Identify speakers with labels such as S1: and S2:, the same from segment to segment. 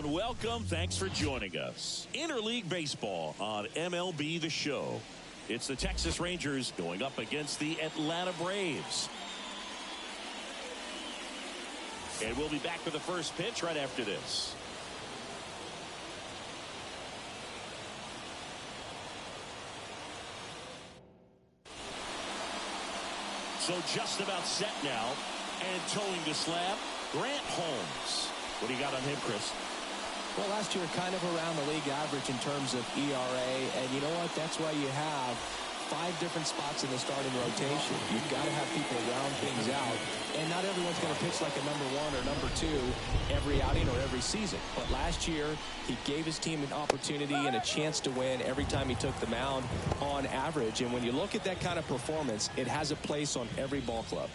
S1: and welcome. Thanks for joining us. Interleague Baseball on MLB The Show. It's the Texas Rangers going up against the Atlanta Braves. And we'll be back for the first pitch right after this. So just about set now. And towing the slab, Grant Holmes. What do you got on him, Chris?
S2: Well, last year kind of around the league average in terms of ERA. And you know what? That's why you have 5 different spots in the starting rotation. You've got to have people round things out. And not everyone's going to pitch like a number 1 or number 2 every outing or every season. But last year, he gave his team an opportunity and a chance to win every time he took the mound on average. And when you look at that kind of performance, it has a place on every ball club.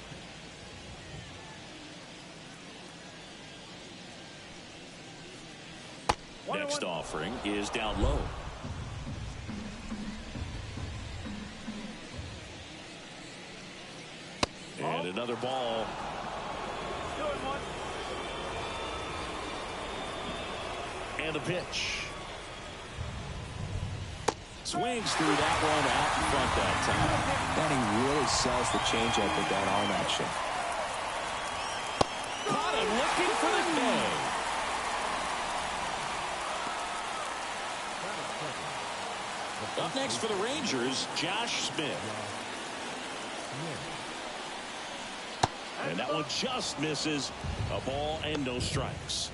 S1: Next offering is down low. And another ball. And a pitch. Swings through that one out in front that time.
S2: That he really sells the changeup with that arm action.
S1: Caught him looking for the bag. Up next for the Rangers, Josh Smith. And that one just misses. A ball and no strikes.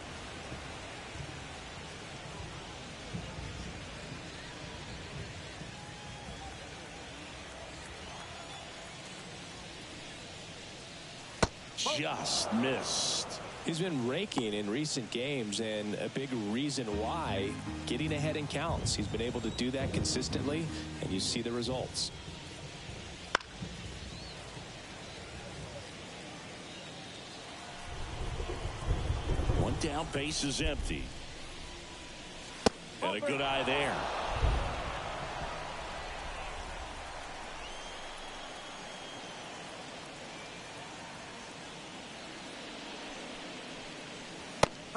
S1: Just missed.
S2: He's been raking in recent games, and a big reason why, getting ahead in counts. He's been able to do that consistently, and you see the results.
S1: One down, base is empty. And a good eye there.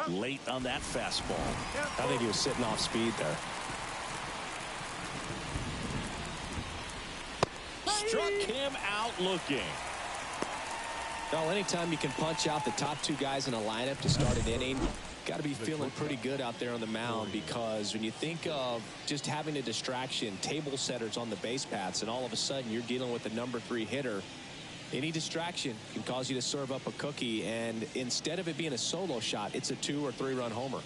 S1: Late on that fastball.
S2: I think he was sitting off speed there.
S1: Struck him out looking.
S2: Well, anytime you can punch out the top 2 guys in a lineup to start an inning, got to be feeling pretty good out there on the mound, because when you think of just having a distraction, table setters on the base paths, and all of a sudden you're dealing with a number 3 hitter, any distraction can cause you to serve up a cookie, and instead of it being a solo shot, it's a 2 or 3 run homer.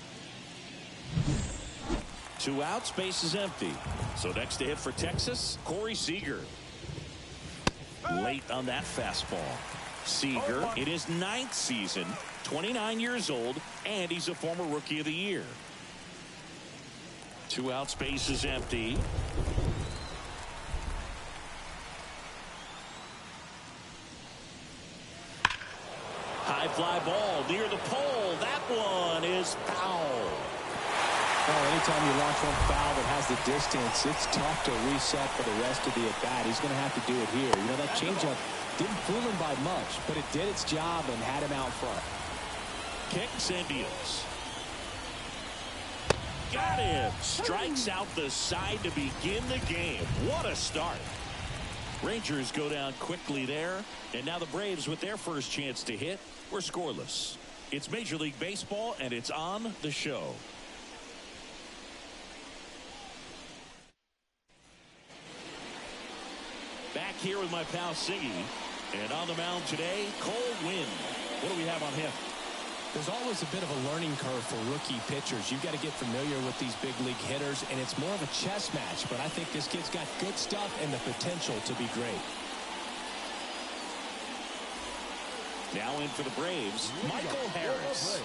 S1: 2 outs, base is empty. So next to hit for Texas, Corey Seager. Late on that fastball. Seager in his 9th season, 29 years old, and he's a former Rookie of the Year. 2 outs, base is empty. High fly ball near the pole. That one is foul.
S2: Well, anytime you launch one foul that has the distance, it's tough to reset for the rest of the at-bat. He's going to have to do it here. You know, that changeup didn't fool him by much, but it did its job and had him out front.
S1: Kicks and deals. Got him. Strikes out the side to begin the game. What a start. Rangers go down quickly there, and now the Braves, with their first chance to hit, were scoreless. It's Major League Baseball, and it's on the show. Back here with my pal Siggy, and on the mound today, Cole Winn. What do we have on him?
S2: There's always a bit of a learning curve for rookie pitchers. You've got to get familiar with these big league hitters, and it's more of a chess match. But I think this kid's got good stuff and the potential to be great.
S1: Now in for the Braves, Michael Harris.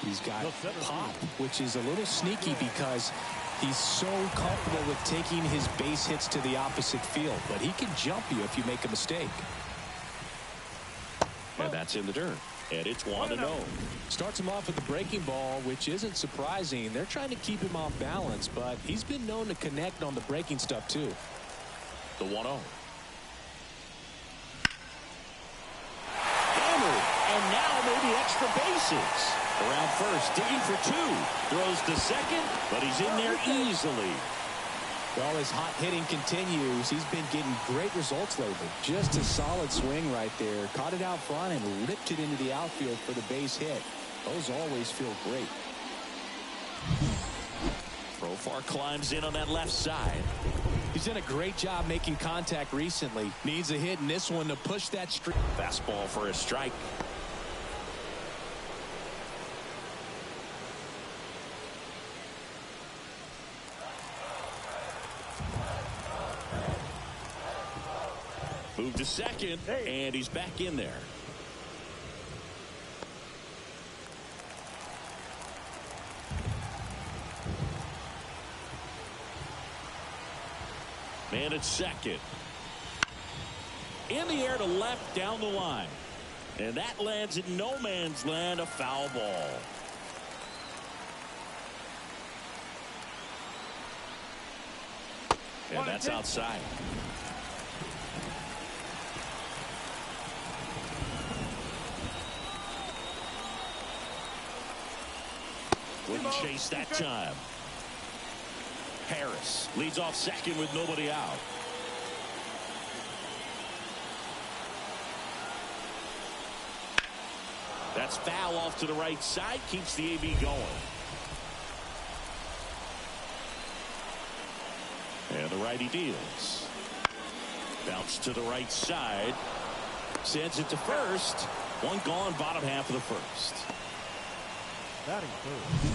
S2: He's got pop, which is a little sneaky because he's so comfortable with taking his base hits to the opposite field. But he can jump you if you make a mistake.
S1: And that's in the dirt. And it's 1-0.
S2: Starts him off with the breaking ball, which isn't surprising. They're trying to keep him off balance, but he's been known to connect on the breaking stuff too.
S1: The 1-0. And now maybe extra bases. Around first, digging for two. Throws to second, but he's in there easily.
S2: Well, his hot hitting continues. He's been getting great results lately. Just a solid swing right there. Caught it out front and ripped it into the outfield for the base hit. Those always feel great.
S1: Profar climbs in on that left side.
S2: He's done a great job making contact recently. Needs a hit in this one to push that streak.
S1: Fastball for a strike. Move to second, and he's back in there. Man at second. In the air to left down the line. And that lands in no man's land, a foul ball. And that's outside. Wouldn't chase that time. Harris leads off second with nobody out. That's foul off to the right side. Keeps the AB going. And the righty deals. Bounce to the right side. Sends it to first. One gone, bottom half of the first.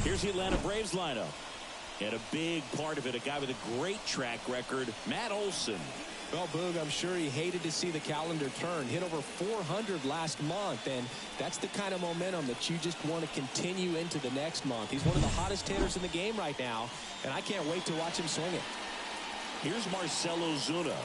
S1: Here's the Atlanta Braves lineup. And a big part of it, a guy with a great track record, Matt Olson.
S2: Well, Boog, I'm sure he hated to see the calendar turn. Hit over 400 last month, and that's the kind of momentum that you just want to continue into the next month. He's one of the hottest hitters in the game right now, and I can't wait to watch him swing it.
S1: Here's Marcell Ozuna.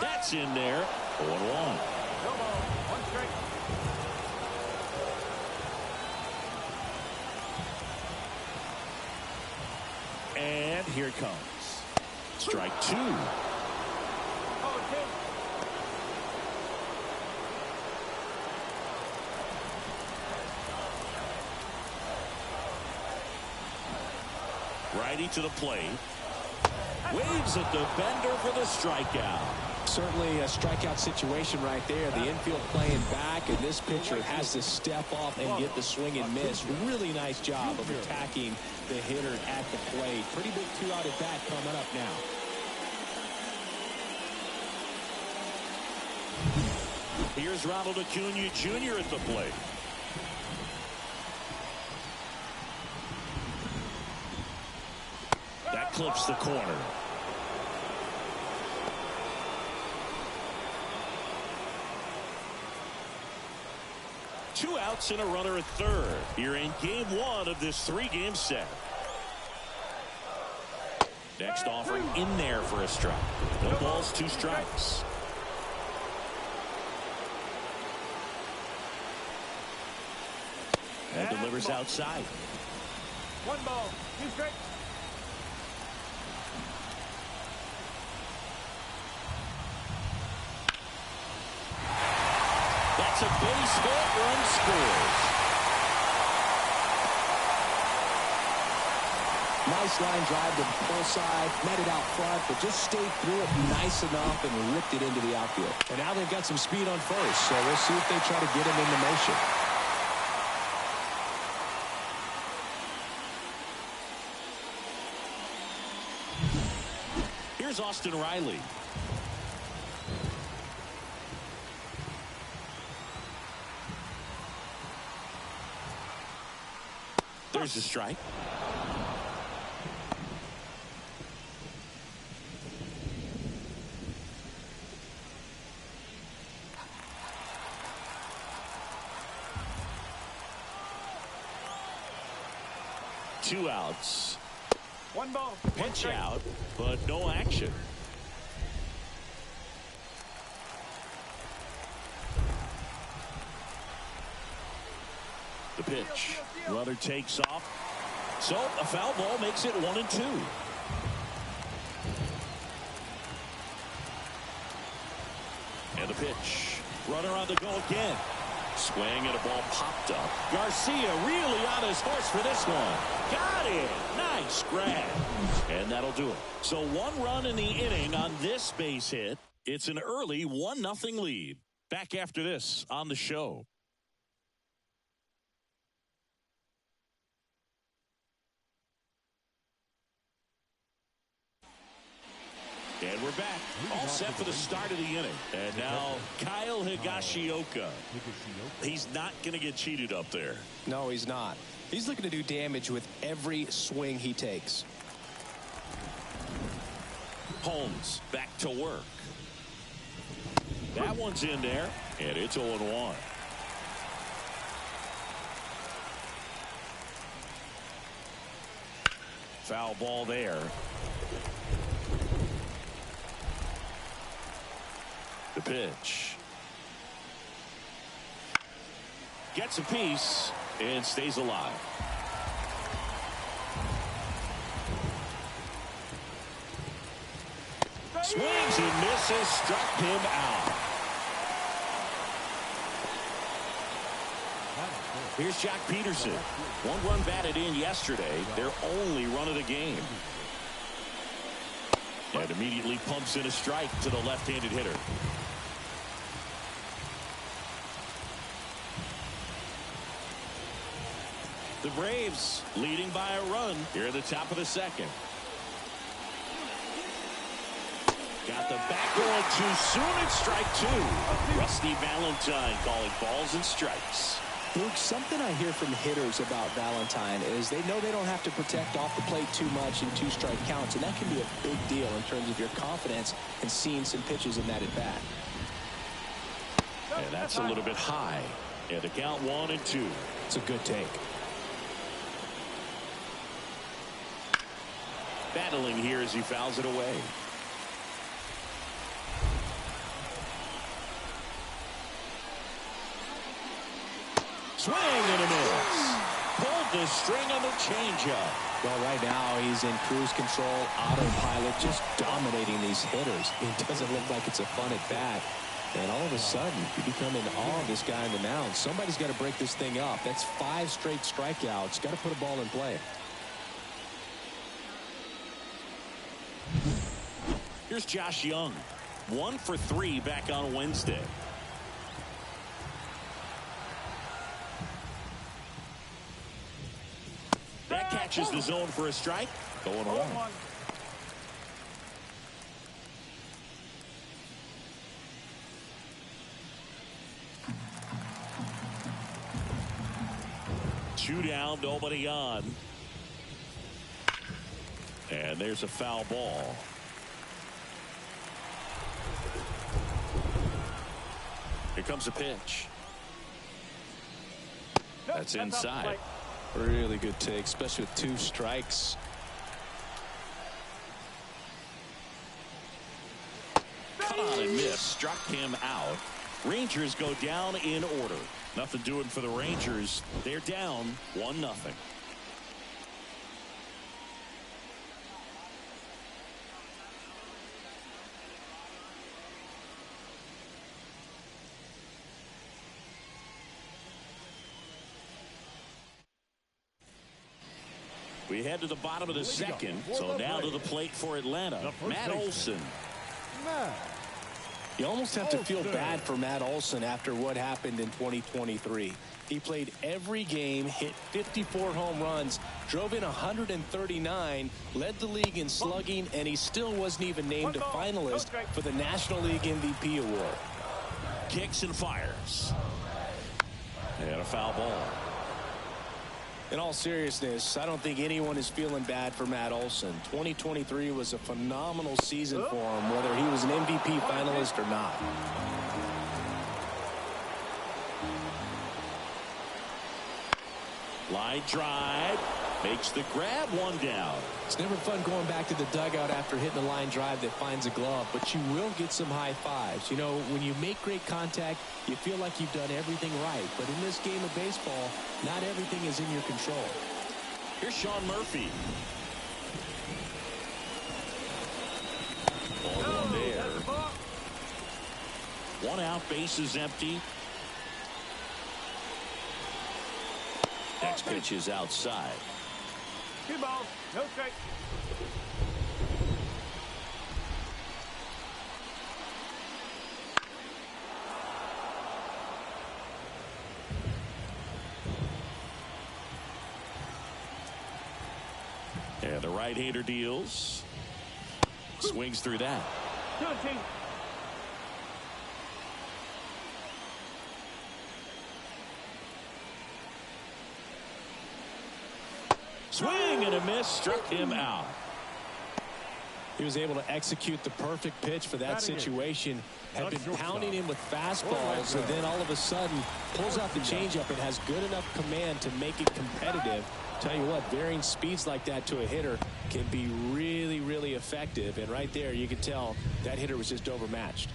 S1: That's in there. 0-1. And here it comes. Strike two. Righty to the plate. Waves at the bender for the strikeout.
S2: Certainly a strikeout situation right there. The infield playing back, and this pitcher has to step off and get the swing and miss. Really nice job of attacking the hitter at the plate. Pretty big two-out at bat coming up now.
S1: Here's Ronald Acuna Jr. at the plate. That clips the corner. Two outs and a runner at third. You're in game one of this three-game set. Next offering in there for a strike. No balls, two strikes. And delivers outside.
S3: 1 ball, 2 strikes.
S1: That's a base hit. Run scores.
S2: Nice line drive to the pull side. Met it out front, but just stayed through it nice enough and ripped it into the outfield. And now they've got some speed on first, so we'll see if they try to get him into motion.
S1: Here's Austin Riley. There's a strike. Two outs.
S3: 1 ball.
S1: Pitch out, but no action. The pitch. Runner takes off. So a foul ball makes it 1-2. the pitch. Runner on the go again. Swing and a ball popped up. Garcia really on his horse for this one. Got it. Nice grab. And that'll do it. So 1 run in the inning on this base hit. It's an early 1-0 lead. Back after this on the show. And we're back. All set for the start of the inning. And now Kyle Higashioka. He's not going to get cheated up there.
S2: No, he's not. He's looking to do damage with every swing he takes.
S1: Holmes back to work. That one's in there, and it's 0-1. Foul ball there. The pitch. Gets a piece and stays alive. Swings and misses, struck him out. Here's Jock Peterson. 1 run batted in yesterday, their only run of the game. And immediately pumps in a strike to the left-handed hitter. The Braves leading by a run here at the top of the second. Got the back going too soon. It's strike 2. Rusty Valentine calling balls and strikes.
S2: Luke, something I hear from hitters about Valentine is they know they don't have to protect off the plate too much in 2-strike counts, and that can be a big deal in terms of your confidence in seeing some pitches in that at bat.
S1: And that's a little bit high. And the count 1-2.
S2: It's a good take.
S1: Battling here as he fouls it away. Swing and a miss. Pulled the string on the changeup.
S2: Well, right now he's in cruise control, autopilot, just dominating these hitters. It doesn't look like it's a fun at bat. And all of a sudden, you become in awe of this guy on the mound. Somebody's got to break this thing up. That's 5 straight strikeouts. Got to put a ball in play.
S1: Here's Josh Young. 1 for 3 back on Wednesday. That catches the zone for a strike. Going on. 2 down, nobody on. And there's a foul ball. Here comes a pitch. That's inside.
S2: Really good take, especially with 2 strikes.
S1: Cut on and miss. Struck him out. Rangers go down in order. Nothing doing for the Rangers. They're down 1-0. We head to the bottom of the second. So now to the plate for Atlanta. Matt Olson.
S2: You almost have to feel bad for Matt Olson after what happened in 2023. He played every game, hit 54 home runs, drove in 139, led the league in slugging, and he still wasn't even named a finalist for the National League MVP award.
S1: Kicks and fires. And a foul ball.
S2: In all seriousness, I don't think anyone is feeling bad for Matt Olson. 2023 was a phenomenal season for him, whether he was an MVP finalist or not.
S1: Line drive. Makes the grab, 1 down.
S2: It's never fun going back to the dugout after hitting a line drive that finds a glove, but you will get some high fives. You know, when you make great contact, you feel like you've done everything right. But in this game of baseball, not everything is in your control.
S1: Here's Sean Murphy. Ball there. One out, base is empty. Next pitch is outside.
S3: 2 balls, no strike.
S1: And the right-hander deals. Swings through that.
S3: 2-2.
S1: Swing and a miss, struck him out.
S2: He was able to execute the perfect pitch for that situation. Had been pounding him with fastballs, and then all of a sudden pulls out the changeup and has good enough command to make it competitive. Tell you what, varying speeds like that to a hitter can be really, really effective. And right there, you can tell that hitter was just overmatched.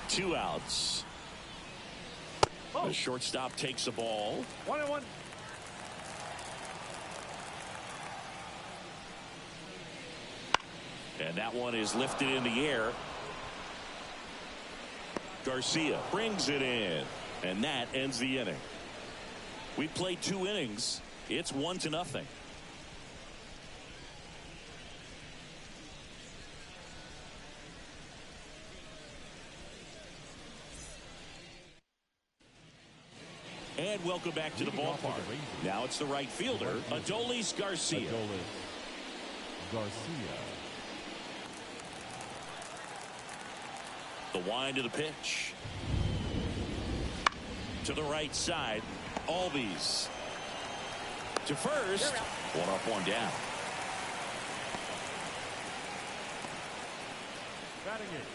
S1: Two outs. The shortstop takes a ball.
S3: 1-1.
S1: And that one is lifted in the air. Garcia brings it in. And that ends the inning. We played 2 innings. It's 1-0. And welcome back to the ballpark. Now it's the right fielder, Adolis Garcia. The wind of the pitch. To the right side, Albies. To first, 1 up, 1 down.
S4: Batting it,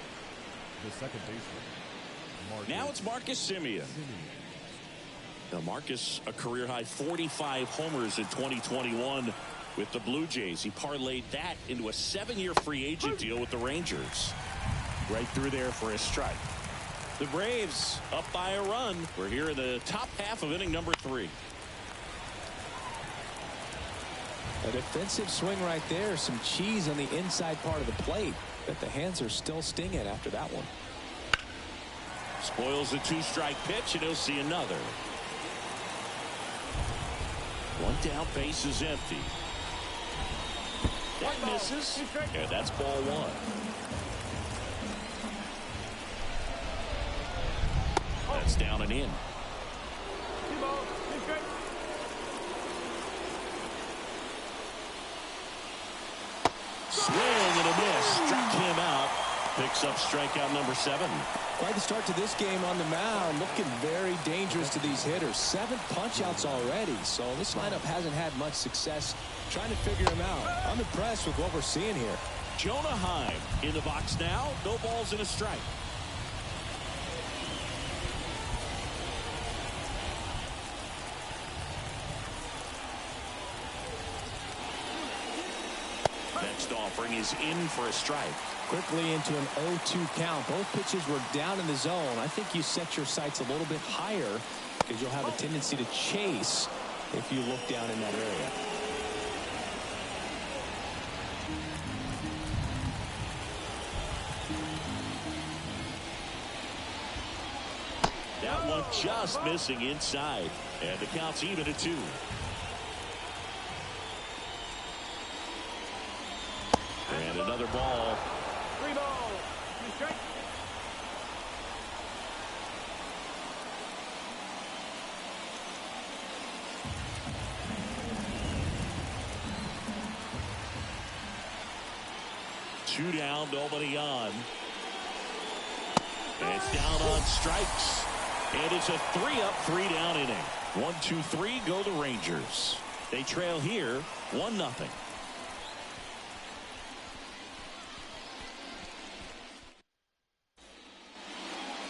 S4: the second baseman.
S1: Now it's Marcus Semien. Now Marcus, a career-high 45 homers in 2021 with the Blue Jays. He parlayed that into a 7-year free agent deal with the Rangers. Right through there for a strike. The Braves up by a run. We're here in the top half of inning number 3.
S2: A defensive swing right there. Some cheese on the inside part of the plate. But the hands are still stinging after that one.
S1: Spoils the 2-strike pitch, and he'll see another. 1 down, base is empty. That misses, and that's ball 1. That's down and in.
S3: 2 balls, 2 strikes.
S1: Swing and a miss, struck him out. Picks up strikeout number 7.
S2: Quite the start to this game on the mound. Looking very dangerous to these hitters. 7 punch-outs already. So this lineup hasn't had much success trying to figure him out. I'm impressed with what we're seeing here.
S1: Jonah Heim in the box now. No balls and a strike. Next offering is in for a strike.
S2: Quickly into an 0-2 count. Both pitches were down in the zone. I think you set your sights a little bit higher because you'll have a tendency to chase if you look down in that area.
S1: That one just missing inside. And the count's even at 2. And another ball.
S3: 3 balls, 2 strikes.
S1: Two down, nobody on. And it's down on strikes. And it's a 3-up, 3-down inning. 1, 2, 3 go the Rangers. They trail here 1-0.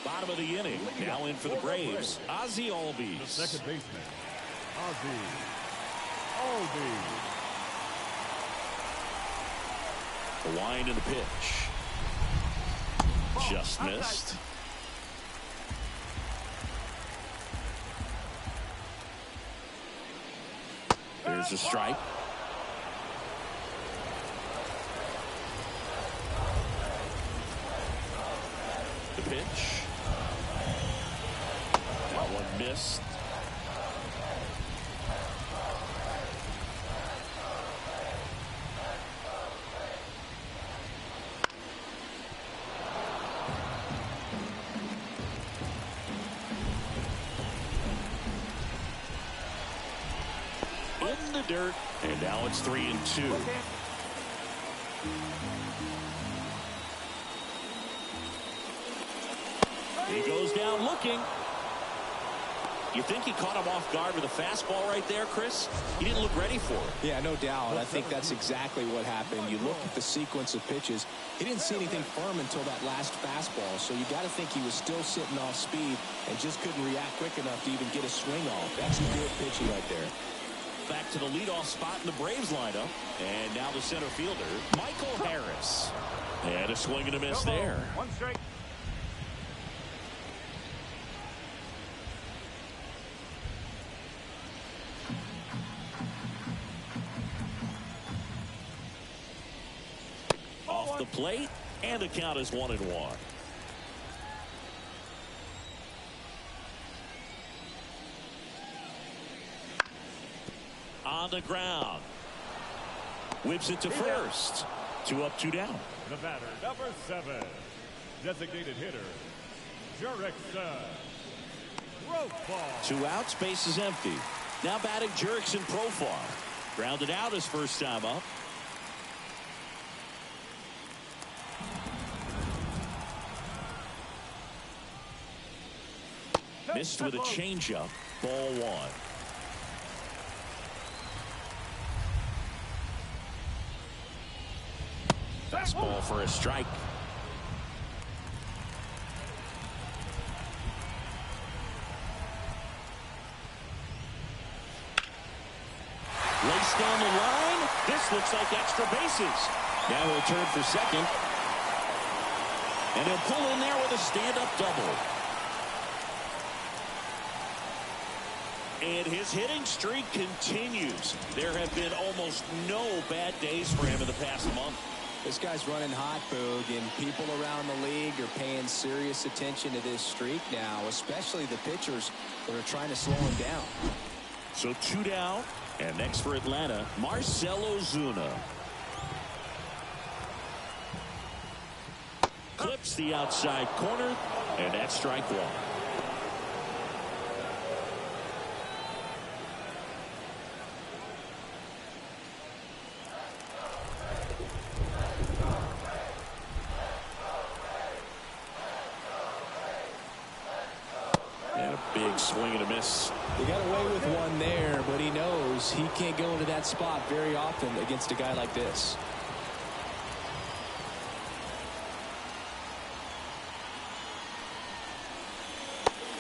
S1: Bottom of the inning. Now in for the Braves, Ozzie Albies.
S4: The second baseman, Ozzie Albies.
S1: The wind and the pitch. Just missed. There's a strike. pitch. That one missed. In the dirt, and now it's 3-2. He goes down looking. You think he caught him off guard with a fastball right there, Chris? He didn't look ready for it.
S2: Yeah, no doubt. I think that's exactly what happened. You look at the sequence of pitches. He didn't see anything firm until that last fastball, so you got to think he was still sitting off speed and just couldn't react quick enough to even get a swing off. That's good pitching right there.
S1: Back to the leadoff spot in the Braves lineup. And now the center fielder, Michael Harris. And a swing and a miss there.
S3: One strike.
S1: Off the plate, and the count is 1-1. On the ground. Whips it to first. 2 up, 2 down.
S4: The batter, number 7. Designated hitter, Jurickson Profar.
S1: 2 outs, base is empty. Now batting Jurickson Profar. Grounded out his first time up. Missed with a changeup. Ball 1. Fastball for a strike. Laced down the line. This looks like extra bases. Now he'll turn for second. And he'll pull in there with a stand-up double. And his hitting streak continues. There have been almost no bad days for him in the past month.
S2: This guy's running hot, Boog, and people around the league are paying serious attention to this streak now, especially the pitchers that are trying to slow him down.
S1: So 2 down, and next for Atlanta, Marcell Ozuna. Clips the outside corner, and that's strike 1. Big swing and a miss.
S2: He got away with one there, but he knows he can't go into that spot very often against a guy like this.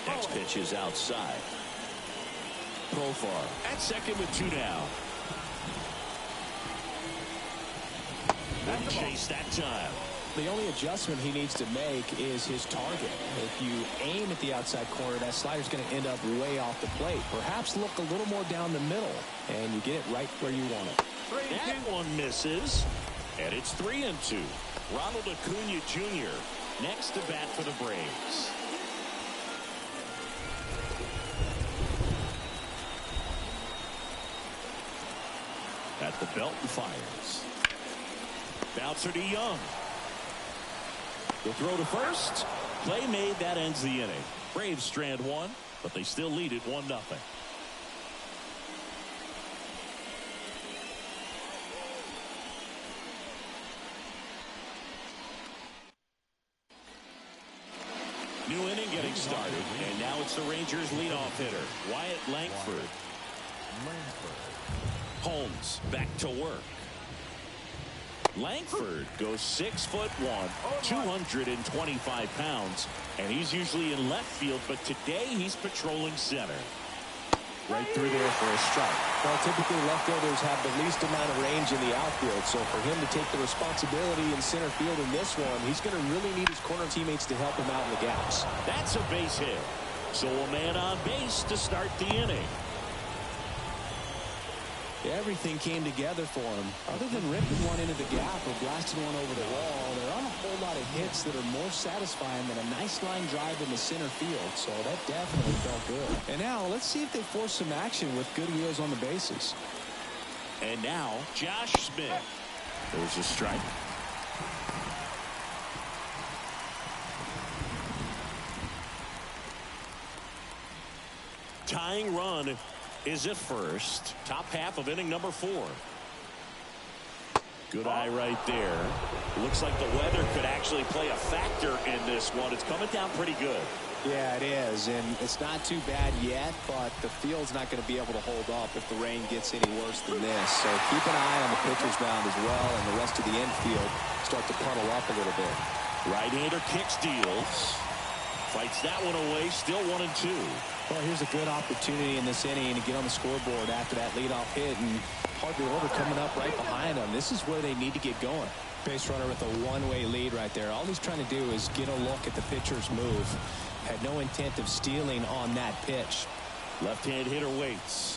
S1: Next pitch is outside. Profar at second with 2 down. Wouldn't chase that time.
S2: The only adjustment he needs to make is his target. If you aim at the outside corner, that slider's going to end up way off the plate. Perhaps look a little more down the middle, and you get it right where you want it.
S1: That one misses, and it's 3-2. Ronald Acuna Jr. next to bat for the Braves. At the belt and fires. Bouncer to Young. The throw to first. Play made. That ends the inning. Braves strand 1, but they still lead it 1-0. New inning getting started, and now it's the Rangers leadoff hitter, Wyatt Langford. Holmes back to work. Langford goes 6'1", 225 pounds, and he's usually in left field, but today he's patrolling center.
S2: Right through there for a strike. Well, typically left fielders have the least amount of range in the outfield, so for him to take the responsibility in center field in this one, he's going to really need his corner teammates to help him out in the gaps.
S1: That's a base hit. So a man on base to start the inning.
S2: Everything came together for him. Other than ripping one into the gap or blasting one over the wall, there aren't a whole lot of hits that are more satisfying than a nice line drive in the center field. So that definitely felt good. And now let's see if they force some action with good wheels on the bases.
S1: And now Josh Smith. There's a strike. Tying run is at first. Top half of inning number 4. Good eye right there. Looks like the weather could actually play a factor in this one. It's coming down pretty good.
S2: Yeah, it is, and it's not too bad yet, but the field's not going to be able to hold up if the rain gets any worse than this. So keep an eye on the pitcher's mound as well, and the rest of the infield start to puddle up a little bit.
S1: Right-hander kicks, deals. Fights that one away, still 1-2.
S2: Well, here's a good opportunity in this inning to get on the scoreboard after that leadoff hit, and hardly order coming up right behind them. This is where they need to get going. Base runner with a one-way lead right there. All he's trying to do is get a look at the pitcher's move. Had no intent of stealing on that pitch.
S1: Left-hand hitter waits.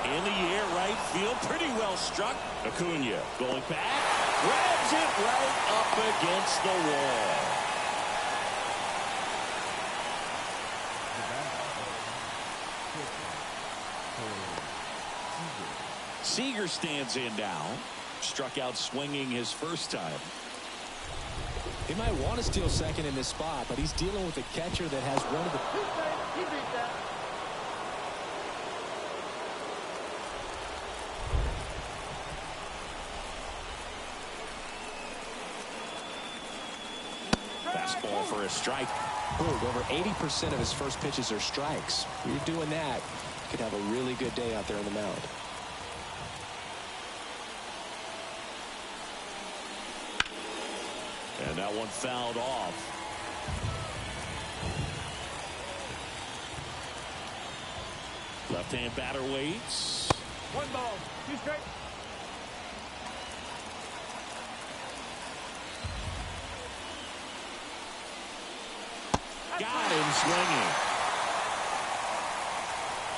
S1: In the air, right field, pretty well struck. Acuna going back, grabs it right up against the wall. Seager stands in now. Struck out swinging his first time.
S2: He might want to steal second in this spot, but he's dealing with a catcher that has one of the...
S3: He beat that.
S1: Fastball for a strike.
S2: Boog, over 80% of his first pitches are strikes. You're doing that, you could have a really good day out there on the mound.
S1: And that one fouled off. Left-hand batter waits.
S3: 1 ball, 2 strikes.
S1: Got him swinging.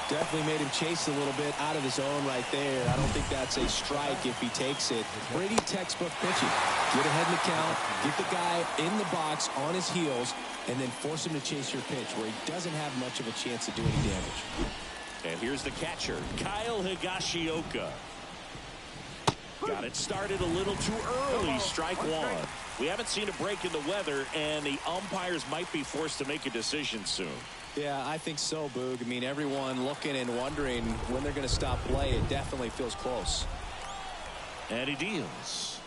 S2: Definitely made him chase a little bit out of his zone right there. I don't think that's a strike if he takes it. Pretty textbook pitching. Get ahead in the count, get the guy in the box on his heels, and then force him to chase your pitch where he doesn't have much of a chance to do any damage.
S1: And here's the catcher, Kyle Higashioka. Got it started a little too early. Strike one. We haven't seen a break in the weather, and the umpires might be forced to make a decision soon.
S2: Yeah, I think so, Boog. I mean, everyone looking and wondering when they're going to stop play. It definitely feels close.
S1: And he deals.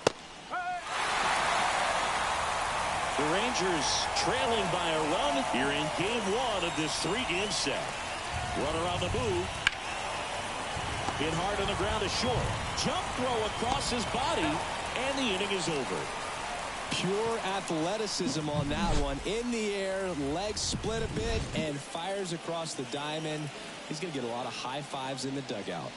S1: The Rangers trailing by a run here in game 1 of this 3-game set. Runner on the move. Hit hard on the ground is short. Jump throw across his body, and the inning is over.
S2: Pure athleticism on that one. In the air, legs split a bit, and fires across the diamond. He's going to get a lot of high fives in the dugout.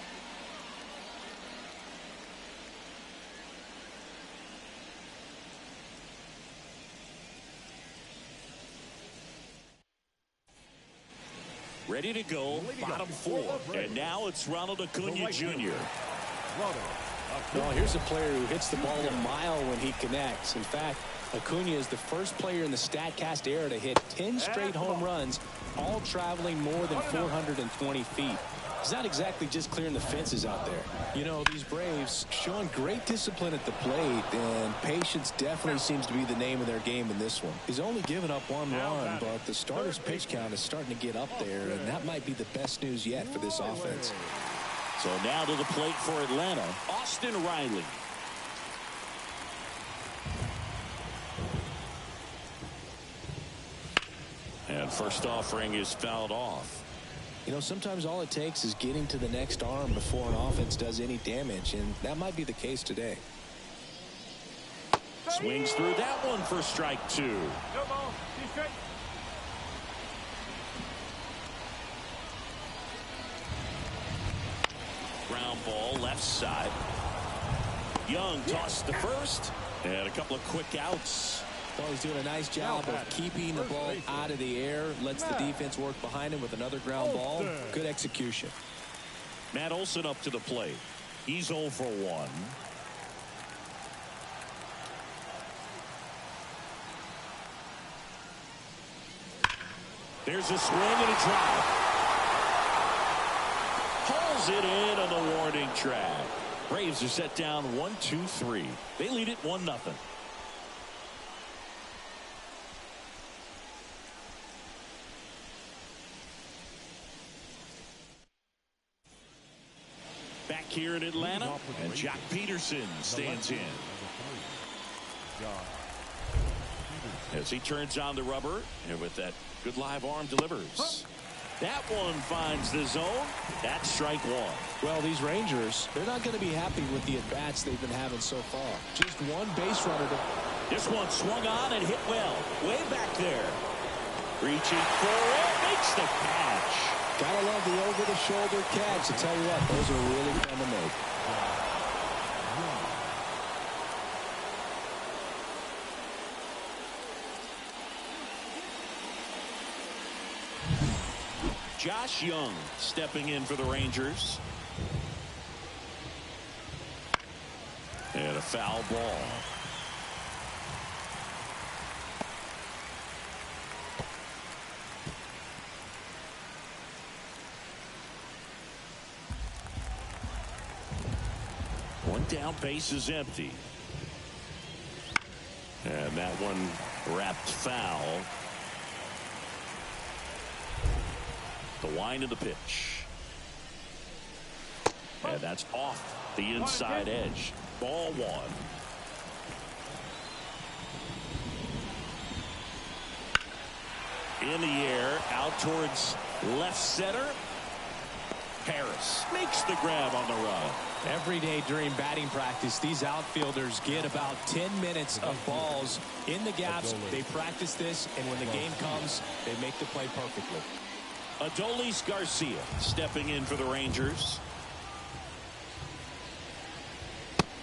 S1: Ready to go, bottom 4. And now it's Ronald Acuna Jr.
S2: Well, here's a player who hits the ball a mile when he connects. In fact, Acuna is the first player in the StatCast era to hit 10 straight home runs, all traveling more than 420 feet. He's not exactly just clearing the fences out there. You know, these Braves showing great discipline at the plate, and patience definitely seems to be the name of their game in this one. He's only given up 1 run, but the starter's pitch count is starting to get up there, and that might be the best news yet for this offense.
S1: So now to the plate for Atlanta, Austin Riley. And first offering is fouled off.
S2: You know, sometimes all it takes is getting to the next arm before an offense does any damage, and that might be the case today.
S1: Swings through that one for strike 2.
S3: No ball, 2 strikes.
S1: Ground ball left side. Young tossed to first, and a couple of quick outs.
S2: Well, he's doing a nice job of keeping the ball out of the air, lets the defense work behind him with another ground ball. Good execution.
S1: Matt Olson up to the plate. He's 0 for 1. There's a swing and a drive. Pulls it in on the warning track. Braves are set down 1-2-3. They lead it 1-0. Back here in Atlanta, and Jock Peterson stands in. As he turns on the rubber, and with that good live arm delivers. That one finds the zone. That's strike one.
S2: Well, these Rangers, they're not going to be happy with the at-bats they've been having so far. Just one base runner.
S1: This one swung on and hit well. Way back there. Reaching for it. Makes the catch.
S2: Gotta love the over-the-shoulder catch. I tell you what, those are really fun to make.
S1: Josh Young stepping in for the Rangers. And a foul ball. One down, base is empty. And that one wrapped foul. The wind of the pitch. And that's off the inside edge. Ball one. In the air, out towards left center. Harris makes the grab on the run.
S2: Every day during batting practice, these outfielders get about 10 minutes of balls in the gaps. They practice this, and when the game comes, they make the play perfectly.
S1: Adolis Garcia stepping in for the Rangers.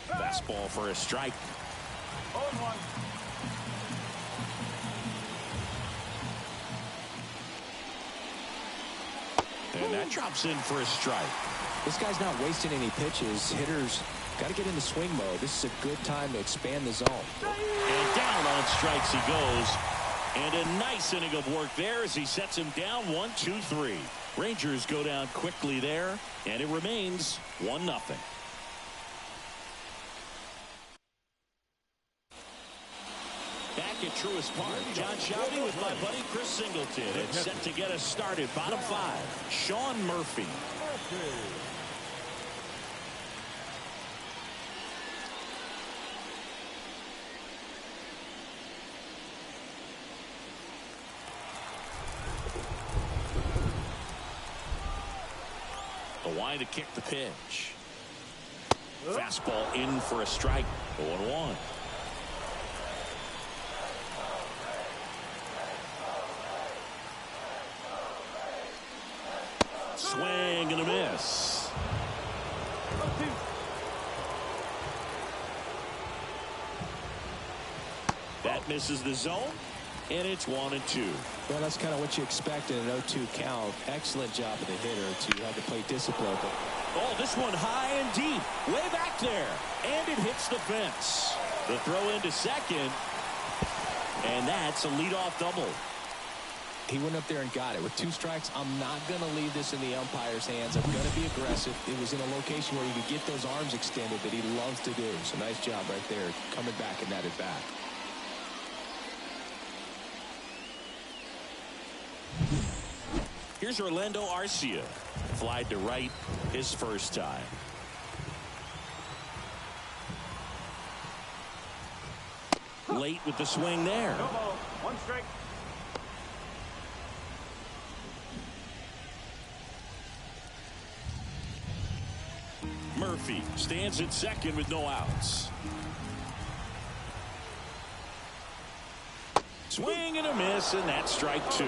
S1: Fastball for a strike.
S3: 0-1.
S1: And that drops in for a strike.
S2: This guy's not wasting any pitches. Hitters got to get into swing mode. This is a good time to expand the zone.
S1: And down on strikes he goes. And a nice inning of work there as he sets him down 1-2-3. Rangers go down quickly there, and it remains 1-0. Back at Truist Park, John Shelby with my buddy Chris Singleton. It's set to get us started. Bottom five, Sean Murphy. The wind to kick the pitch. Fastball in for a strike. 0-1. Swing and a miss. That misses the zone, and it's 1-2.
S2: Well, that's kind of what you expect in an 0-2 count. Excellent job of the hitter to have the plate discipline.
S1: Oh, this one high and deep, way back there, and it hits the fence. The throw into second, and that's a leadoff double.
S2: He went up there and got it. With 2 strikes, I'm not going to leave this in the umpire's hands. I'm going to be aggressive. It was in a location where he could get those arms extended that he loves to do. So nice job right there, coming back in that at bat.
S1: Here's Orlando Arcia. Flied to right his first time. Late with the swing there.
S3: No ball. 1 strike.
S1: Murphy stands at second with no outs. Swing and a miss, and that's strike 2.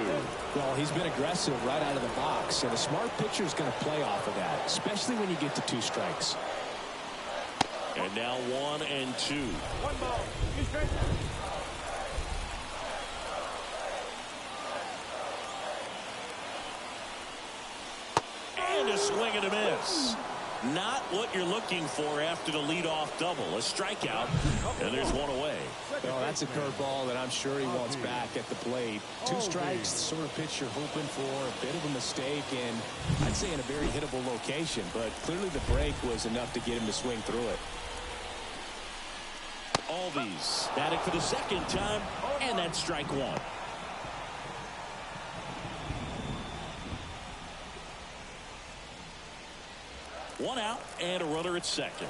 S2: Well, he's been aggressive right out of the box, and a smart pitcher is going to play off of that, especially when you get to 2 strikes.
S1: And now 1-2.
S3: 1 ball. 2 strikes.
S1: And going to swing and a miss. Not what you're looking for after the leadoff double. A strikeout, and there's one away.
S2: Well, that's a curveball that I'm sure he wants back at the plate. 2 strikes, the sort of pitch you're hoping for. A bit of a mistake, and I'd say in a very hittable location. But clearly the break was enough to get him to swing through it.
S1: Albies batting for the second time, and that's strike 1. One out and a runner at second.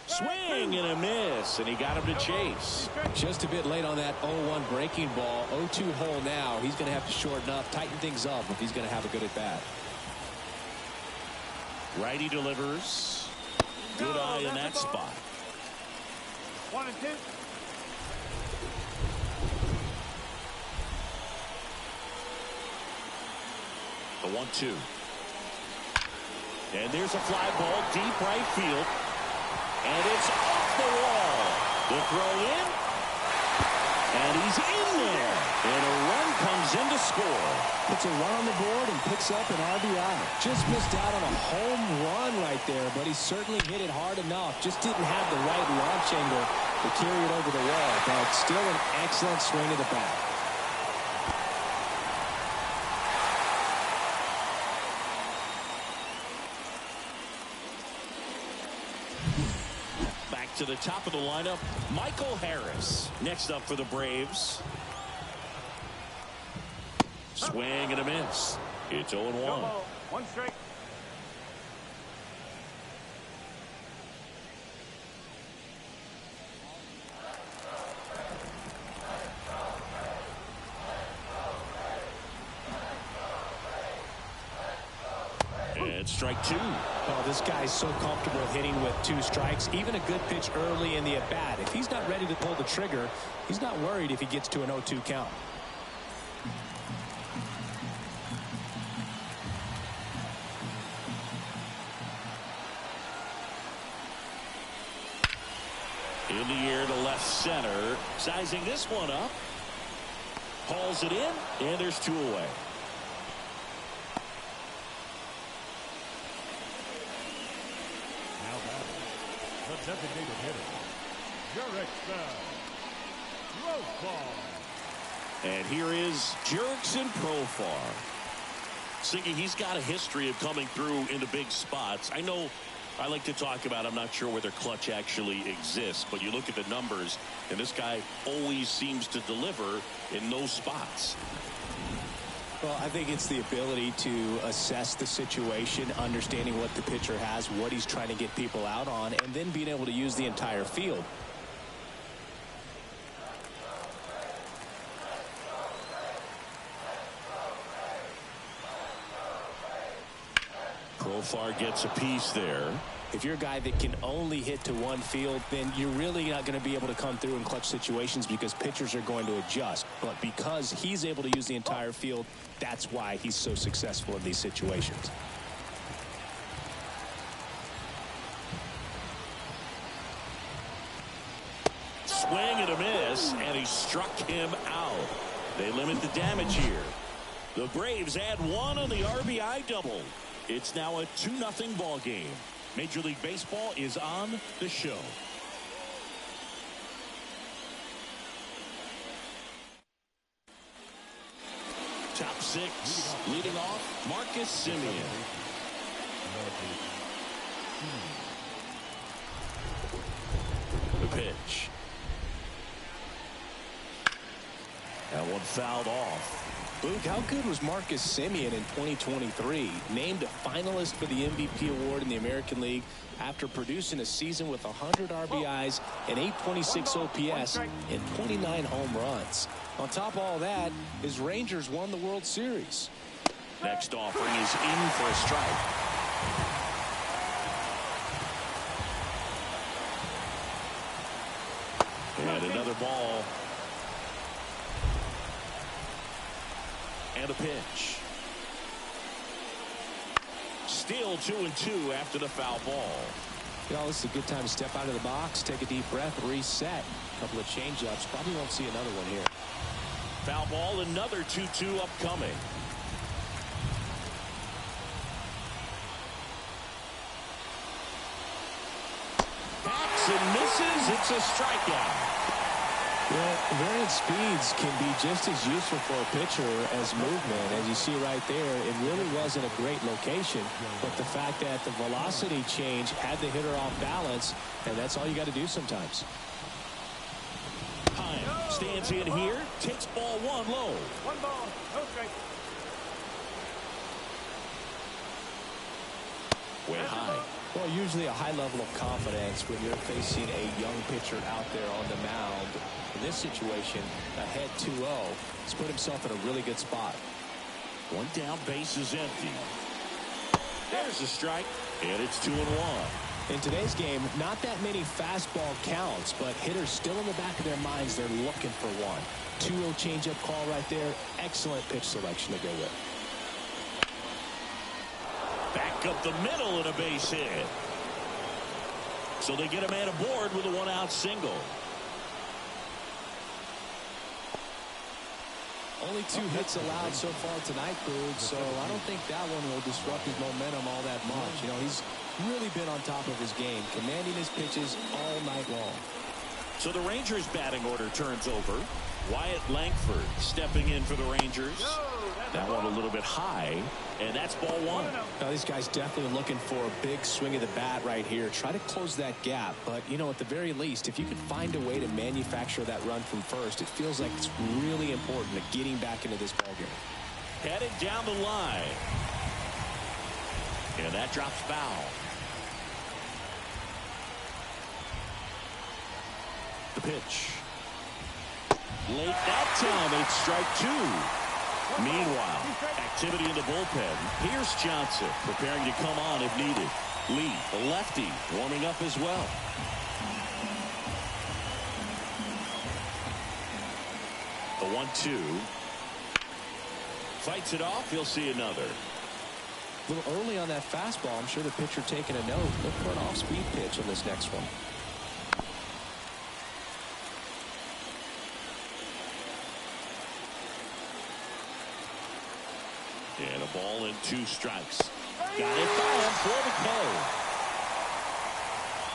S1: Swing and a miss, and he got him to chase.
S2: Just a bit late on that 0-1 breaking ball. 0-2 hole now. He's going to have to shorten up, tighten things up if he's going to have a good at bat.
S1: Righty delivers. Good eye in that spot.
S3: 1 and 2.
S1: The 1-2. And there's a fly ball deep right field. And it's off the wall. The throw in. And he's in there. And a run comes in to score.
S2: Puts a run on the board and picks up an RBI. Just missed out on a home run right there, but he certainly hit it hard enough. Just didn't have the right launch angle to carry it over the wall, but still an excellent swing of the bat.
S1: To the top of the lineup, Michael Harris. Next up for the Braves. Swing and a miss. It's 0-1.
S3: 1 strike.
S1: And strike 2.
S2: Oh, this guy's so comfortable hitting with 2 strikes. Even a good pitch early in the at-bat. If he's not ready to pull the trigger, he's not worried if he gets to an 0-2 count.
S1: In the air to left center. Sizing this one up. Hauls it in, and there's 2 away.
S4: The designated hitter, Jurickson Profar.
S1: And here is Jurickson Profar. Singing, he's got a history of coming through into big spots. I know I like to talk about, I'm not sure whether clutch actually exists, but you look at the numbers, and this guy always seems to deliver in those spots.
S2: Well, I think it's the ability to assess the situation, understanding what the pitcher has, what he's trying to get people out on, and then being able to use the entire field.
S1: Profar gets a piece there.
S2: If you're a guy that can only hit to one field, then you're really not going to be able to come through in clutch situations because pitchers are going to adjust. But because he's able to use the entire field, that's why he's so successful in these situations.
S1: Swing and a miss, and he struck him out. They limit the damage here. The Braves add 1 on the RBI double. It's now a 2-0 ball game. Major League Baseball is on the show. Top 6 leading off, Marcus Semien. The pitch. That one fouled off.
S2: Luke, how good was Marcus Semien in 2023? Named a finalist for the MVP award in the American League after producing a season with 100 RBIs and 826 OPS and 29 home runs. On top of all that, his Rangers won the World Series.
S1: Next offering is in for a strike. And another ball. And a pitch. Still 2-2 after the foul ball.
S2: You know, this is a good time to step out of the box, take a deep breath, reset. A couple of change-ups. Probably won't see another one here.
S1: Foul ball, another 2-2 upcoming. Hacks and misses. It's a strikeout.
S2: Well, variant speeds can be just as useful for a pitcher as movement. As you see right there, it really wasn't a great location, but the fact that the velocity change had the hitter off balance, and that's all you got to do sometimes.
S1: Hine stands in here, takes ball one low.
S3: One ball, no strike.
S1: Way high.
S2: Well, usually a high level of confidence when you're facing a young pitcher out there on the mound. In this situation, ahead 2-0, he's put himself in a really good spot.
S1: One down, base is empty. There's a strike, and it's 2-1.
S2: In today's game, not that many fastball counts, but hitters still in the back of their minds, they're looking for one. 2-0 changeup call right there. Excellent pitch selection to go with.
S1: Back up the middle and a base hit. So they get a man aboard with a one-out single.
S2: Only 2 hits allowed so far tonight, Boog, so I don't think that one will disrupt his momentum all that much. You know, he's really been on top of his game, commanding his pitches all night long.
S1: So the Rangers' batting order turns over. Wyatt Langford stepping in for the Rangers. That one a little bit high, and that's ball one.
S2: Now, this guy's definitely looking for a big swing of the bat right here. Try to close that gap, but, you know, at the very least, if you can find a way to manufacture that run from first, it feels like it's really important to getting back into this ballgame.
S1: Headed down the line. And that drops foul. The pitch. Late that time, it's strike 2. Meanwhile, activity in the bullpen. Pierce Johnson preparing to come on if needed. Lee, the lefty, warming up as well. The 1-2. Fights it off. He'll see another.
S2: A little early on that fastball. I'm sure the pitcher taking a note. Look for an off-speed pitch on this next one.
S1: And a ball and 2 strikes. Got it by him for the K.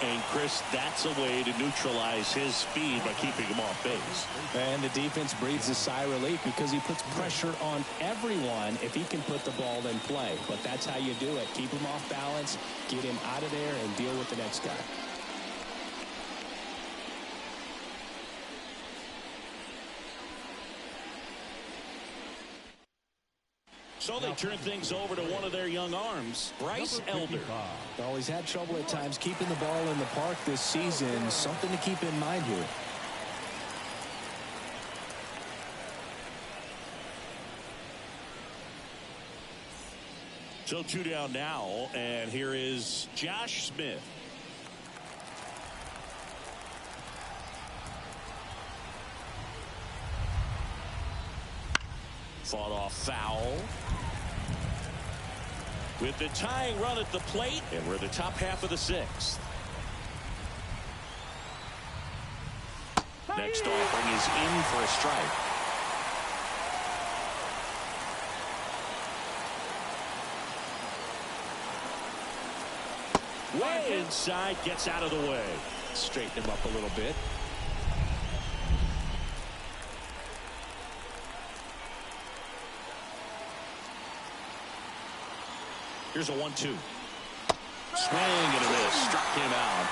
S1: And Chris, that's a way to neutralize his speed by keeping him off base.
S2: And the defense breathes a sigh of relief because he puts pressure on everyone if he can put the ball in play. But that's how you do it. Keep him off balance, get him out of there, and deal with the next guy.
S1: So they turn things over to one of their young arms, Bryce Elder.
S2: Well, he's had trouble at times keeping the ball in the park this season. Something to keep in mind here.
S1: So 2 down now, and here is Josh Smith. Fought off foul. With the tying run at the plate, and we're the top half of the 6th. Next offering is in for a strike. Way inside, gets out of the way.
S2: Straighten him up a little bit.
S1: Here's a 1-2. Swing and a miss. Struck him out.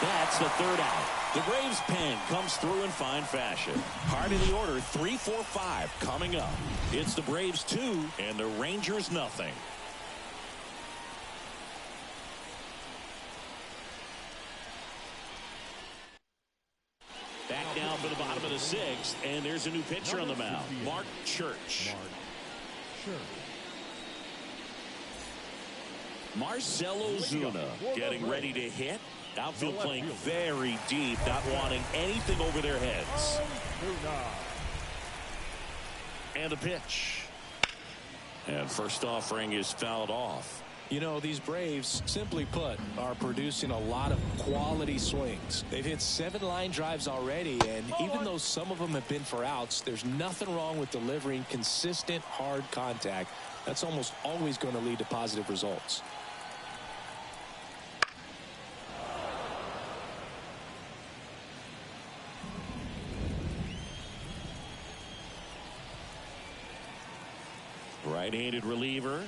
S1: That's the 3rd out. The Braves pen comes through in fine fashion. Heart of the order, 3-4-5 coming up. It's the Braves 2 and the Rangers nothing. Back down for the bottom of the 6th, and there's a new pitcher on the mound, Mark Church. Marcell Ozuna getting ready to hit. Outfield playing very deep, not wanting anything over their heads. And a pitch. And first offering is fouled off.
S2: You know, these Braves, simply put, are producing a lot of quality swings. They've hit 7 line drives already, and even though some of them have been for outs, there's nothing wrong with delivering consistent, hard contact. That's almost always going to lead to positive results.
S1: Right-handed reliever.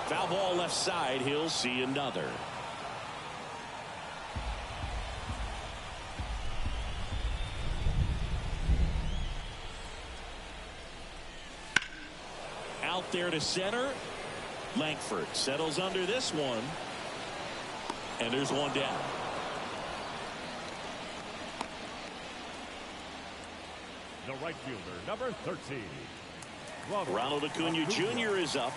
S1: Foul ball left side. He'll see another. Out there to center. Langford settles under this one. And there's one down.
S4: The right fielder, number 13.
S1: Ronald Acuna Jr. is up.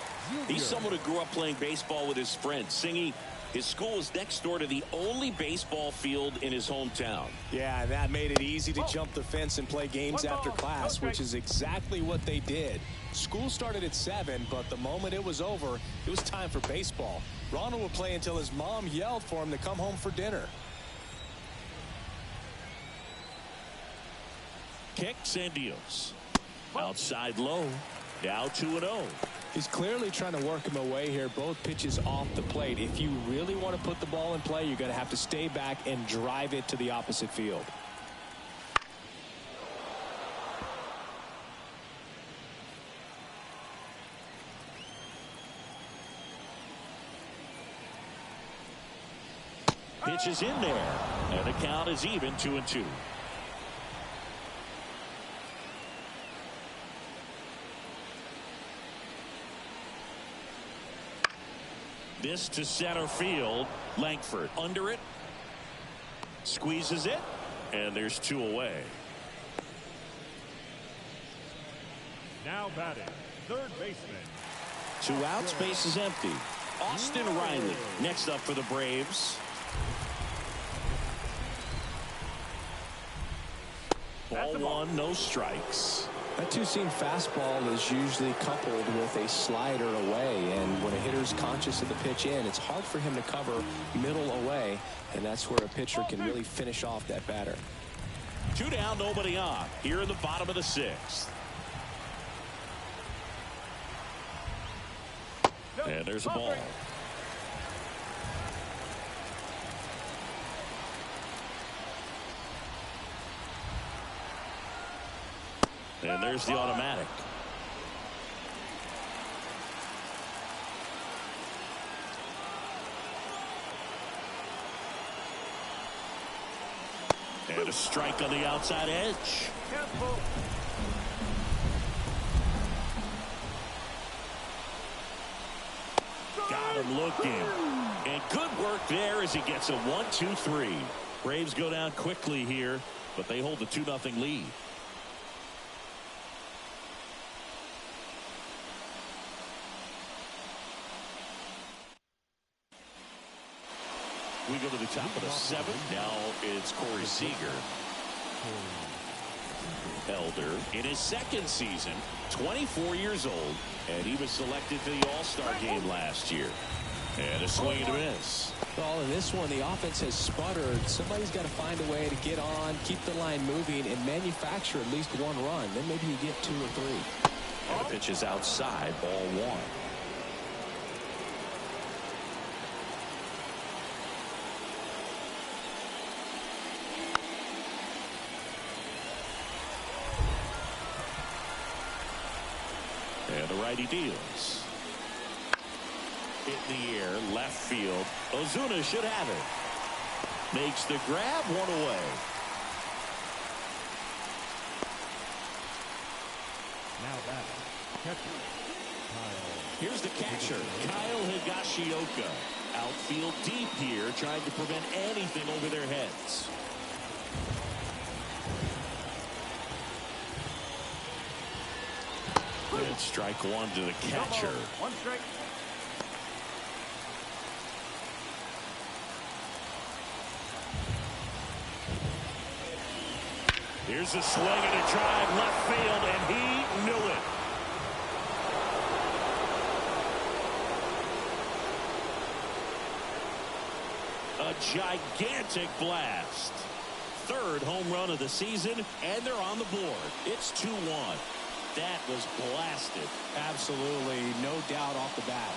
S1: He's someone who grew up playing baseball with his friends. Singy, his school is next door to the only baseball field in his hometown.
S2: Yeah, and that made it easy to jump the fence and play games after class, which is exactly what they did. School started at 7, but the moment it was over, it was time for baseball. Ronald would play until his mom yelled for him to come home for dinner.
S1: Kicks and deals. Outside low. Now 2-0.
S2: He's clearly trying to work him away here. Both pitches off the plate. If you really want to put the ball in play, you're going to have to stay back and drive it to the opposite field.
S1: Pitch is in there. And the count is even 2-2. This to center field. Langford under it. Squeezes it. And there's 2 away.
S4: Now batting, third baseman.
S1: 2 outs, base is empty. Austin Riley next up for the Braves. Ball 1, no strikes.
S2: That two-seam fastball is usually coupled with a slider away, and when a hitter's conscious of the pitch in, it's hard for him to cover middle away, and that's where a pitcher can really finish off that batter.
S1: 2 down, nobody on here in the bottom of the 6th. And there's a ball. And there's the automatic. And a strike on the outside edge.
S3: Careful.
S1: Got him looking. And good work there as he gets a 1-2-3. Braves go down quickly here, but they hold the 2-0 lead. We go to the top of the 7th. Now it's Corey Seager. Elder in his 2nd season, 24 years old, and he was selected for the All-Star game last year. And a swing and a miss.
S2: Well, in this one, the offense has sputtered. Somebody's got to find a way to get on, keep the line moving, and manufacture at least 1 run. Then maybe you get 2 or 3.
S1: And the pitch is outside, ball 1. And the righty deals. Hit in the air, left field. Ozuna should have it. Makes the grab, 1 away.
S4: Now batting, catcher, Kyle.
S1: Here's the catcher, Kyle Higashioka. Outfield deep here, trying to prevent anything over their heads. And strike 1 to the catcher.
S3: 1 strike.
S1: Here's a swing and a drive left field, and he knew it. A gigantic blast. Third home run of the season, and they're on the board. It's 2-1. That was blasted.
S2: Absolutely, no doubt off the bat.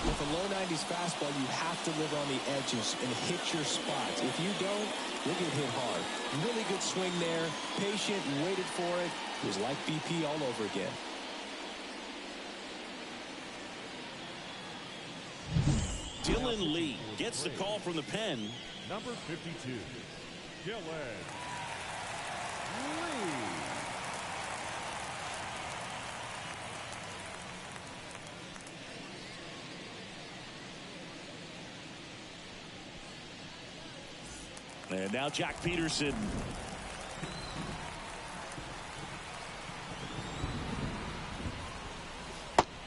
S2: With a low 90s fastball, you have to live on the edges and hit your spots. If you don't, you'll get hit hard. Really good swing there. Patient and waited for it. It was like BP all over again.
S1: Dylan Lee gets the call from the pen.
S4: Number 52, Dylan Lee.
S1: And now Jack Peterson.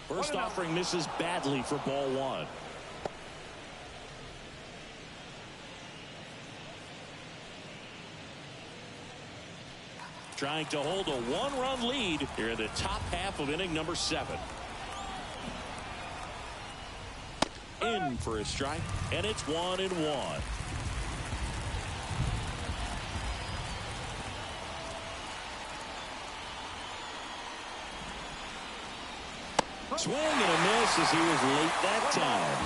S1: First offering misses badly for ball one. Trying to hold a one-run lead here in the top half of inning number 7. In for a strike, and it's 1-1. Swing and a miss as he was late that time.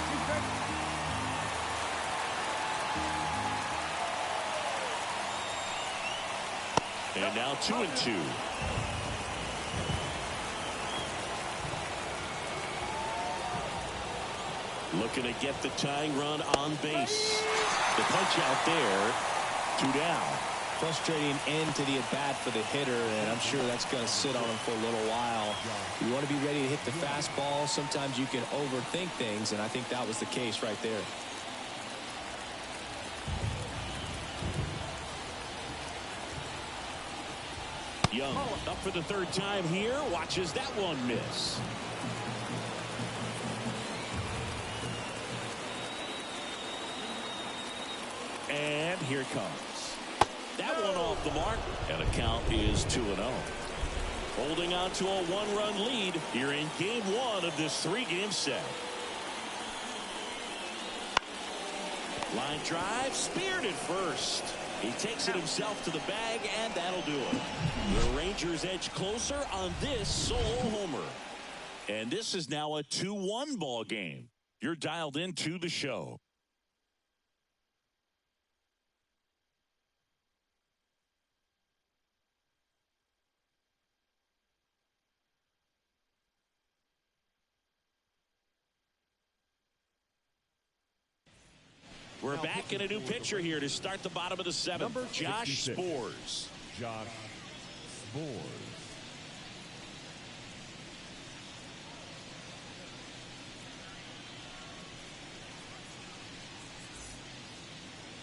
S1: And now 2-2. Looking to get the tying run on base. The punch out there. 2 down.
S2: Frustrating end to the at-bat for the hitter, and I'm sure that's going to sit on him for a little while. You want to be ready to hit the fastball. Sometimes you can overthink things, and I think that was the case right there.
S1: Young up for the 3rd time here. Watches that one miss. And here it comes. That one off the mark, and the count is 2-0. Holding on to a 1-run lead here in game 1 of this 3-game set. Line drive, speared at first. He takes it himself to the bag, and that'll do it. The Rangers edge closer on this solo homer. And this is now a 2-1 ball game. You're dialed into the show. We're back in a new pitcher here to start the bottom of the 7th. Josh Sborz.
S4: Josh Sborz.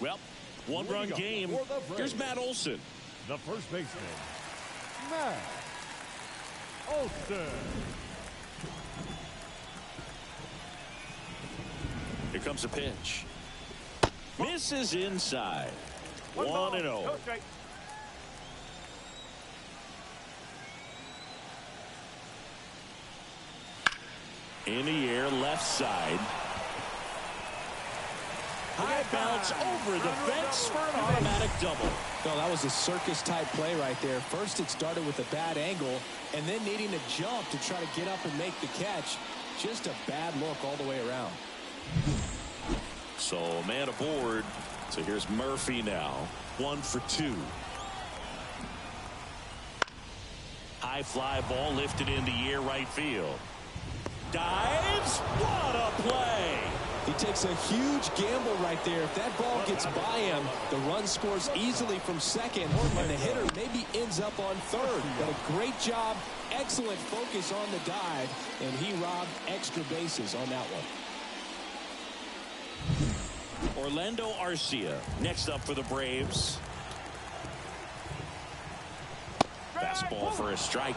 S1: Well, 1-run game. Here's Matt Olson.
S4: The first baseman, Matt Olson.
S1: Here comes a pitch. Misses inside. 1-0. In the air, left side. High bounce over the fence for an automatic double.
S2: No, that was a circus-type play right there. First, it started with a bad angle, and then needing to jump to try to get up and make the catch. Just a bad look all the way around.
S1: So, man aboard. So here's Murphy now. 1 for 2. High fly ball lifted in the air right field. Dives. What a play.
S2: He takes a huge gamble right there. If that ball gets by him, the run scores easily from second, and the hitter maybe ends up on third. But a great job, excellent focus on the dive, and he robbed extra bases on that one.
S1: Orlando Arcia next up for the Braves. Fastball for a strike.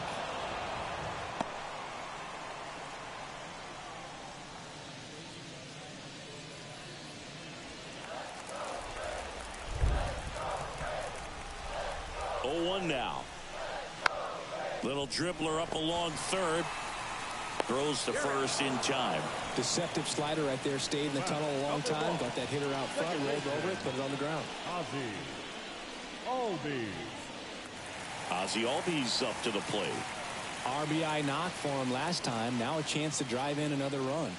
S1: Oh, 1 now. Little dribbler up along third. Throws to first in time.
S2: Deceptive slider right there. Stayed in the tunnel a long time. Got that hitter out front. Rolled over it. Put it on the ground.
S1: Ozzie Albies up to the plate.
S2: RBI knock for him last time. Now a chance to drive in another run.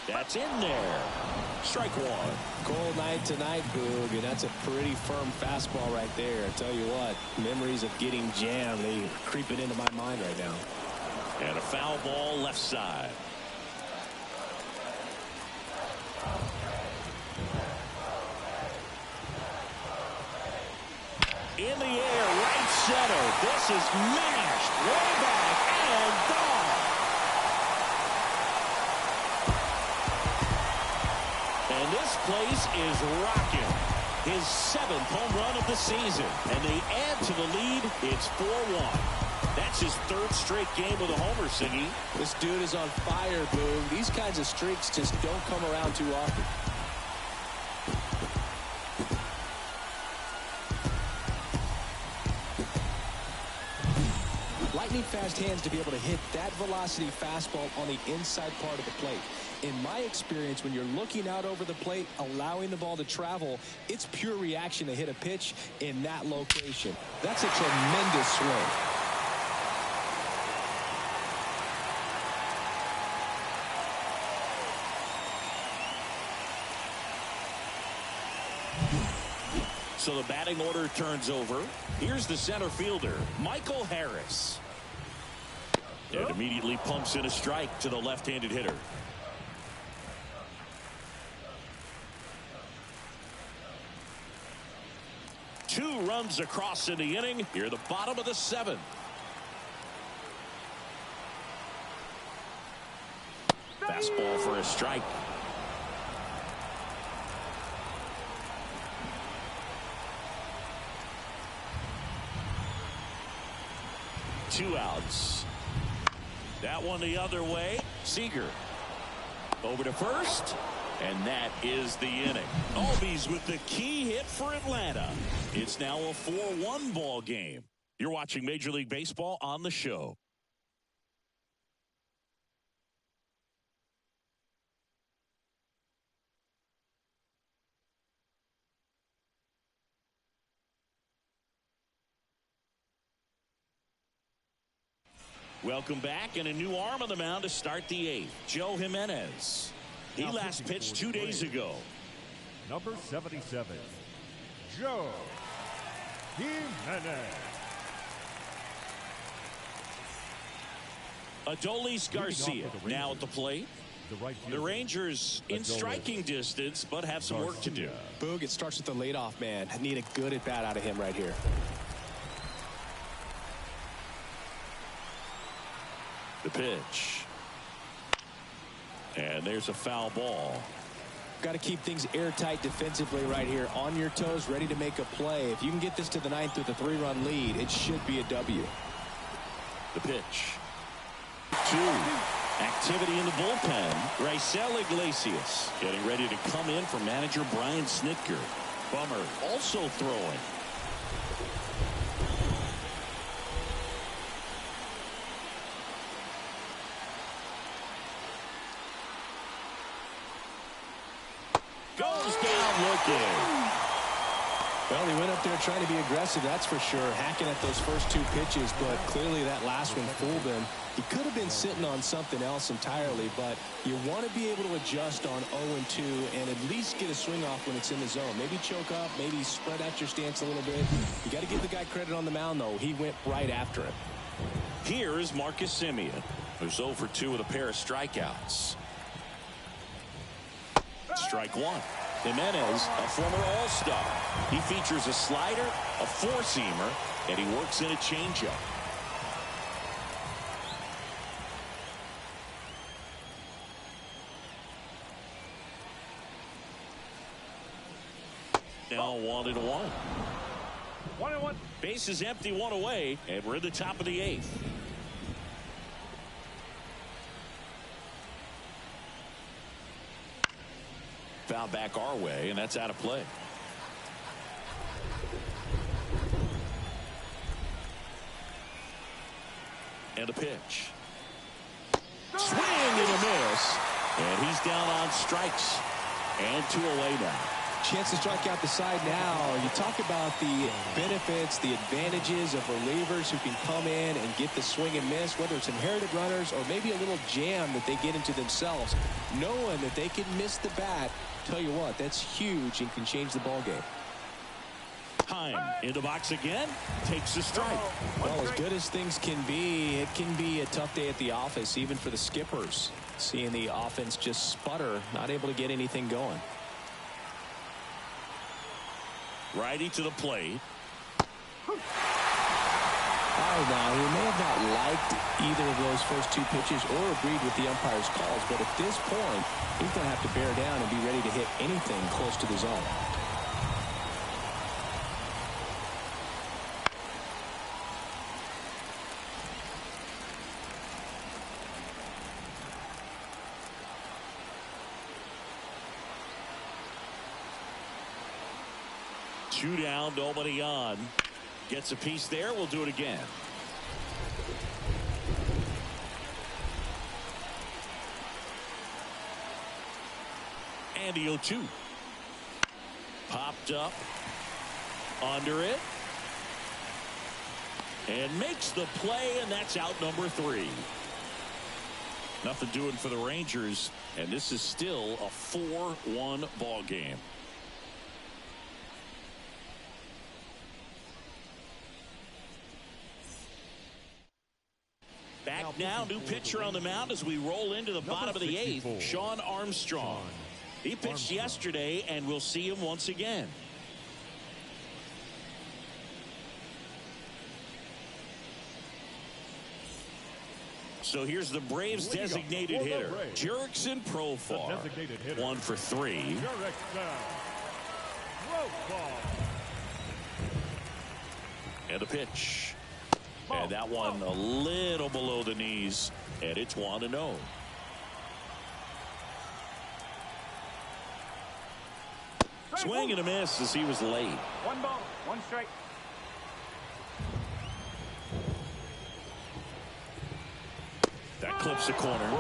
S1: That's in there. Strike one.
S2: Cold night tonight, Boog, and that's a pretty firm fastball right there. I tell you what, memories of getting jammed, they are creeping into my mind right now.
S1: And a foul ball left side. In the air, right center. This is mashed way back and gone. And this place is rocking. His 7th home run of the season. And they add to the lead. It's 4-1. That's his 3rd straight game with a homer, Siggy.
S2: This dude is on fire, Boog. These kinds of streaks just don't come around too often. Lightning fast hands to be able to hit that velocity fastball on the inside part of the plate. In my experience, when you're looking out over the plate, allowing the ball to travel, it's pure reaction to hit a pitch in that location. That's a tremendous swing.
S1: So the batting order turns over. Here's the center fielder, Michael Harris. And immediately pumps in a strike to the left-handed hitter. Two runs across in the inning. Here at the bottom of the 7th. Fastball for a strike. Two outs. That one the other way. Seager over to first, and that is the inning. Albies with the key hit for Atlanta. It's now a 4-1 ball game. You're watching Major League Baseball on the show. Welcome back, and a new arm on the mound to start the 8th. Joe Jimenez. He last pitched 2 days ago.
S4: Number 77, Joe Jimenez.
S1: Adolis Garcia now at the plate. The Rangers in striking distance, but have some work to do.
S2: Boog, it starts with the leadoff man. I need a good at-bat out of him right here.
S1: The pitch. And there's a foul ball.
S2: Got to keep things airtight defensively right here. On your toes, ready to make a play. If you can get this to the 9th with a 3-run lead, it should be a W.
S1: The pitch. 2. Activity in the bullpen. Raisel Iglesias getting ready to come in for manager Brian Snitker. Bummer also throwing. Goes down looking.
S2: Well, he went up there trying to be aggressive, that's for sure, hacking at those first 2 pitches, but clearly that last one fooled him. He could have been sitting on something else entirely, but you want to be able to adjust on 0-2 and at least get a swing off when it's in the zone. Maybe choke up, maybe spread out your stance a little bit. You got to give the guy credit on the mound, though. He went right after it.
S1: Here is Marcus Semien, who's 0 for 2 with a pair of strikeouts. Strike 1. Jimenez, a former All-Star. He features a slider, a four-seamer, and he works in a changeup. Now 1-1.
S3: 1-1.
S1: Base is empty, 1 away, and we're at the top of the 8th. Foul back our way, and that's out of play. And a pitch. Swing and a miss. And he's down on strikes. And 2 away now.
S2: Chance to strike out the side now. You talk about the benefits, the advantages of relievers who can come in and get the swing and miss, whether it's inherited runners or maybe a little jam that they get into themselves. Knowing that they can miss the bat, tell you what, that's huge and can change the ball game.
S1: Heim in the box again, takes a strike.
S2: Well, as good as things can be, it can be a tough day at the office, even for the skippers. Seeing the offense just sputter, not able to get anything going.
S1: Righty to the plate.
S2: All right, now, he may have not liked either of those first 2 pitches or agreed with the umpire's calls, but at this point, he's going to have to bear down and be ready to hit anything close to the zone.
S1: Two down, nobody on. Gets a piece there. We'll do it again. And the 0-2. Popped up. Under it. And makes the play, and that's out number 3. Nothing doing for the Rangers, and this is still a 4-1 ball game. Back now, new pitcher on the mound as we roll into the bottom of the 8th, Shawn Armstrong. He pitched yesterday, and we'll see him once again. So here's the Braves' designated hitter, Jurickson Profar. 1 for 3. And a pitch. And that one a little below the knees, and it's 1-0. Swing and a miss as he was late.
S3: 1 ball, 1 strike.
S1: That clips the corner.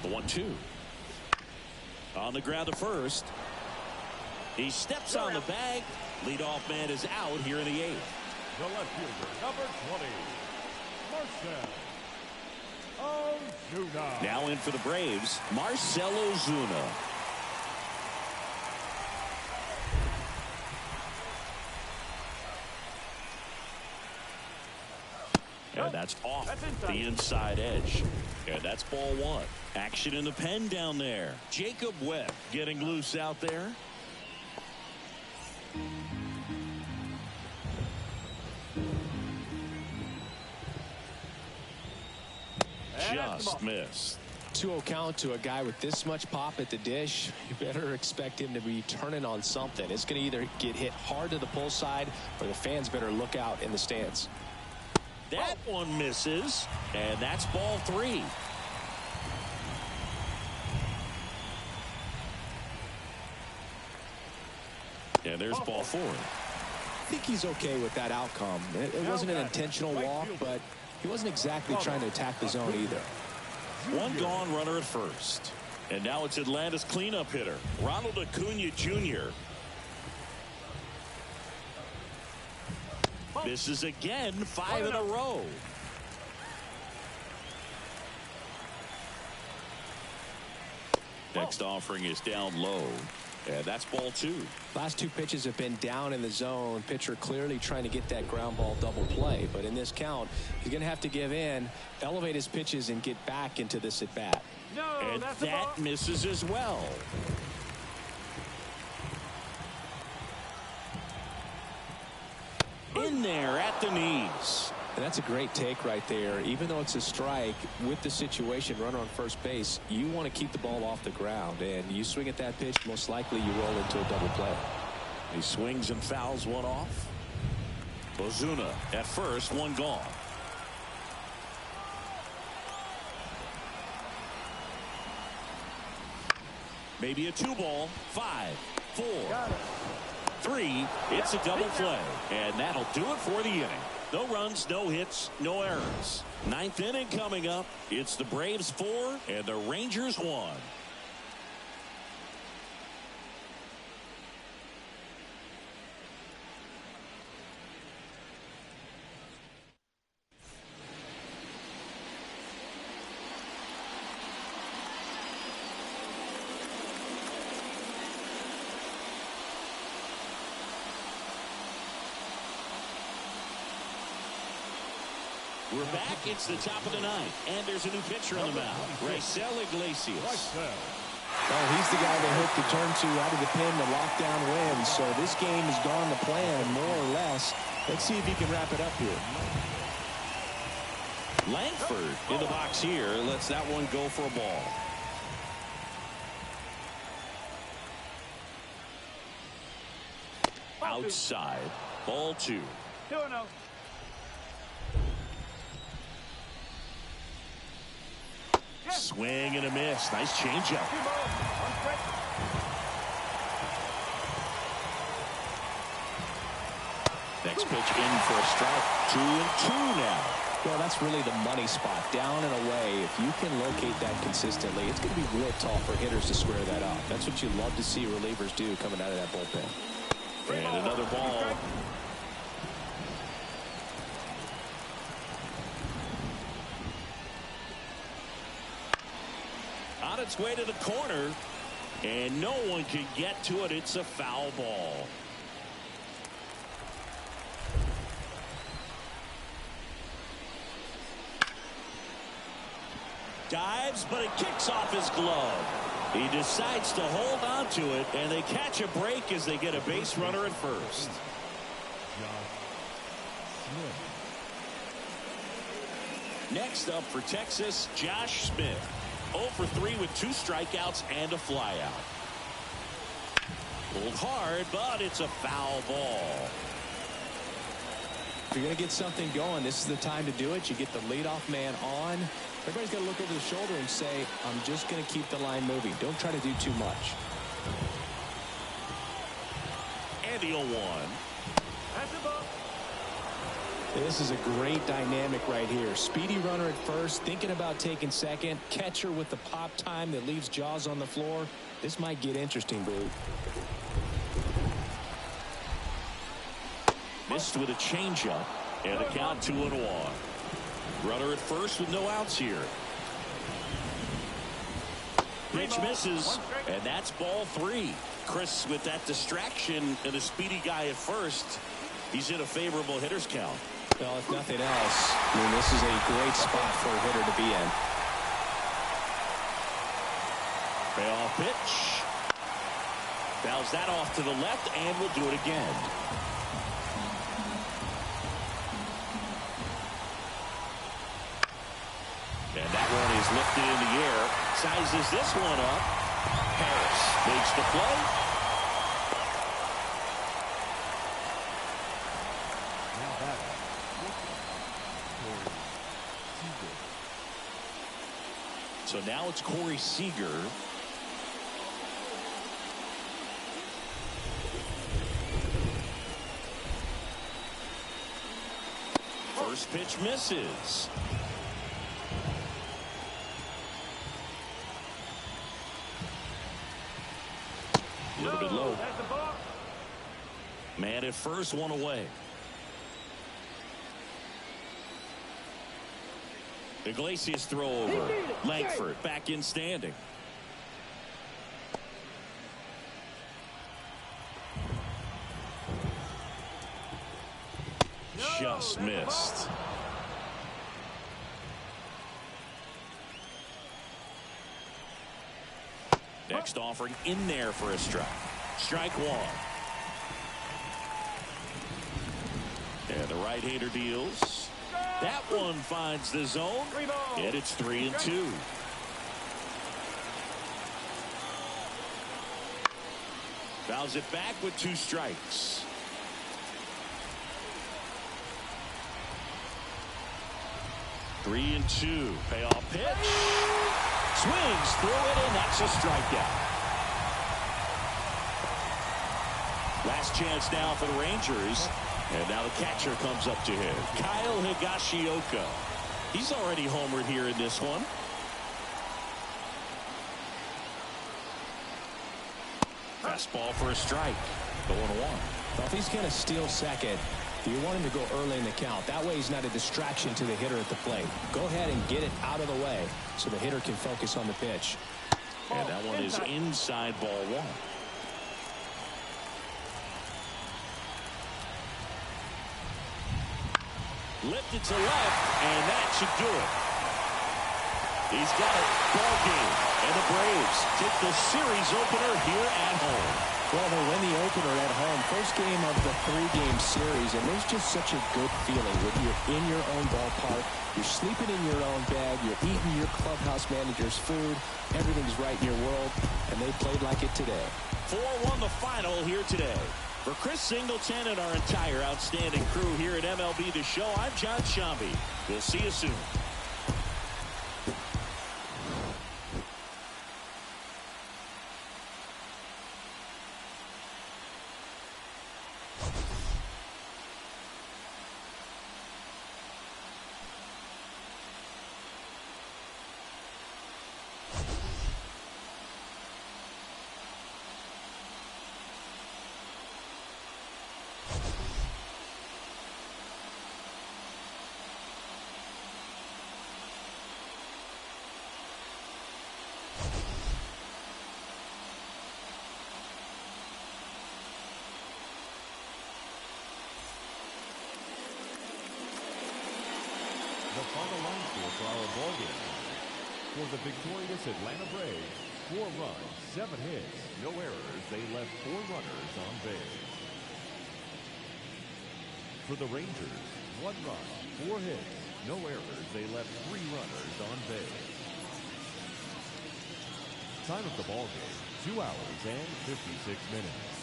S1: The 1-2. On the ground to first. He steps on the bag. Leadoff man is out here in the 8th.
S4: The left fielder, number 20, Marcell Ozuna.
S1: Now in for the Braves, Marcell Ozuna. And that's off the inside edge. And that's ball 1. Action in the pen down there. Jacob Webb getting loose out there. Just missed.
S2: 2-0 count to a guy with this much pop at the dish. You better expect him to be turning on something. It's going to either get hit hard to the pull side, or the fans better look out in the stands.
S1: That one misses, and that's ball 3. And there's ball 4.
S2: I think he's okay with that outcome. It wasn't an intentional walk, but he wasn't exactly trying to attack the zone either.
S1: 1 gone, runner at first. And now it's Atlanta's cleanup hitter, Ronald Acuna Jr. Misses again, 5 in a row. Next offering is down low. And that's ball 2.
S2: Last 2 pitches have been down in the zone. Pitcher clearly trying to get that ground ball double play. But in this count, he's going to have to give in, elevate his pitches, and get back into this at bat.
S3: No,
S1: and that misses as well. In there at the knees.
S2: And that's a great take right there. Even though it's a strike, with the situation, runner on first base, you want to keep the ball off the ground. And you swing at that pitch, most likely you roll into a double play.
S1: He swings and fouls one off. Ozuna at first, one gone. Maybe a 2-ball. 5, 4, 3. It's a double play. And that'll do it for the inning. No runs, no hits, no errors. 9th inning coming up. It's the Braves 4 and the Rangers 1. We're back. It's the top of the ninth, and there's a new pitcher on the mound, Raisel Iglesias.
S2: Well, he's the guy they hope to turn to out of the pen to lock down wins. So this game has gone to plan, more or less. Let's see if he can wrap it up here.
S1: Langford in the box here lets that one go for a ball. Outside, ball 2.
S3: 2-0.
S1: Swing and a miss. Nice changeup. Next pitch in for a strike. 2-2 now.
S2: Well, that's really the money spot. Down and away. If you can locate that consistently, it's going to be real tough for hitters to square that up. That's what you love to see relievers do coming out of that bullpen.
S1: And another ball. On its way to the corner, and no one can get to it. It's a foul ball. Dives, but it kicks off his glove. He decides to hold on to it, and they catch a break as they get a base runner at first. Next up for Texas, Josh Smith. 0 for 3 with 2 strikeouts and a flyout. Pulled hard, but it's a foul ball.
S2: If you're going to get something going, this is the time to do it. You get the leadoff man on. Everybody's got to look over the shoulder and say, I'm just going to keep the line moving. Don't try to do too much.
S1: And the 0-1.
S3: That's the ball.
S2: This is a great dynamic right here. Speedy runner at first, thinking about taking second. Catcher with the pop time that leaves Jaws on the floor. This might get interesting, Boo.
S1: Missed with a changeup, and the count 2-1. Runner at first with no outs here. Pitch misses, and that's ball 3. Chris, with that distraction and a speedy guy at first, he's in a favorable hitter's count.
S2: Well, if nothing else, I mean, this is a great spot for a hitter to be in.
S1: Payoff pitch. Fouls that off to the left, and will do it again. And that one is lifted in the air. Sizes this one up. Harris makes the play. So now it's Corey Seager. First pitch misses. A little bit low. Man at first, one away. Iglesias throw over. Langford back in standing. Just missed. Next offering in there for a strike. Strike 1. And the right-hander deals. That one finds the zone, and it's 3-2. Fouls it back with 2 strikes. 3-2. Payoff pitch. Swings through it, and that's a strikeout. Last chance now for the Rangers. And now the catcher comes up to him. Kyle Higashioka. He's already homered here in this one. Fastball for a strike. 0-1.
S2: Well, if he's going to steal second, you want him to go early in the count. That way he's not a distraction to the hitter at the plate. Go ahead and get it out of the way so the hitter can focus on the pitch.
S1: And that one is inside ball one. Lifted to left, and that should do it. He's got it. Ball game. And the Braves take the series opener here at home.
S2: Well, they win the opener at home. First game of the 3-game series, and there's just such a good feeling when you're in your own ballpark. You're sleeping in your own bed. You're eating your clubhouse manager's food. Everything's right in your world, and they played like it today.
S1: 4-1 the final here today. For Chris Singleton and our entire outstanding crew here at MLB The Show, I'm John Shambi. We'll see you soon.
S4: The final line score for our ball game. For the victorious Atlanta Braves, 4 runs, 7 hits, no errors. They left 4 runners on base. For the Rangers, 1 run, 4 hits, no errors. They left 3 runners on base. Time of the ball game, 2 hours and 56 minutes.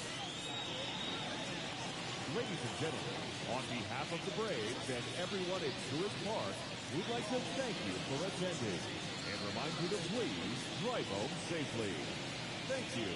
S4: Ladies and gentlemen, on behalf of the Braves and everyone at Truist Park, we'd like to thank you for attending and remind you to please drive home safely. Thank you.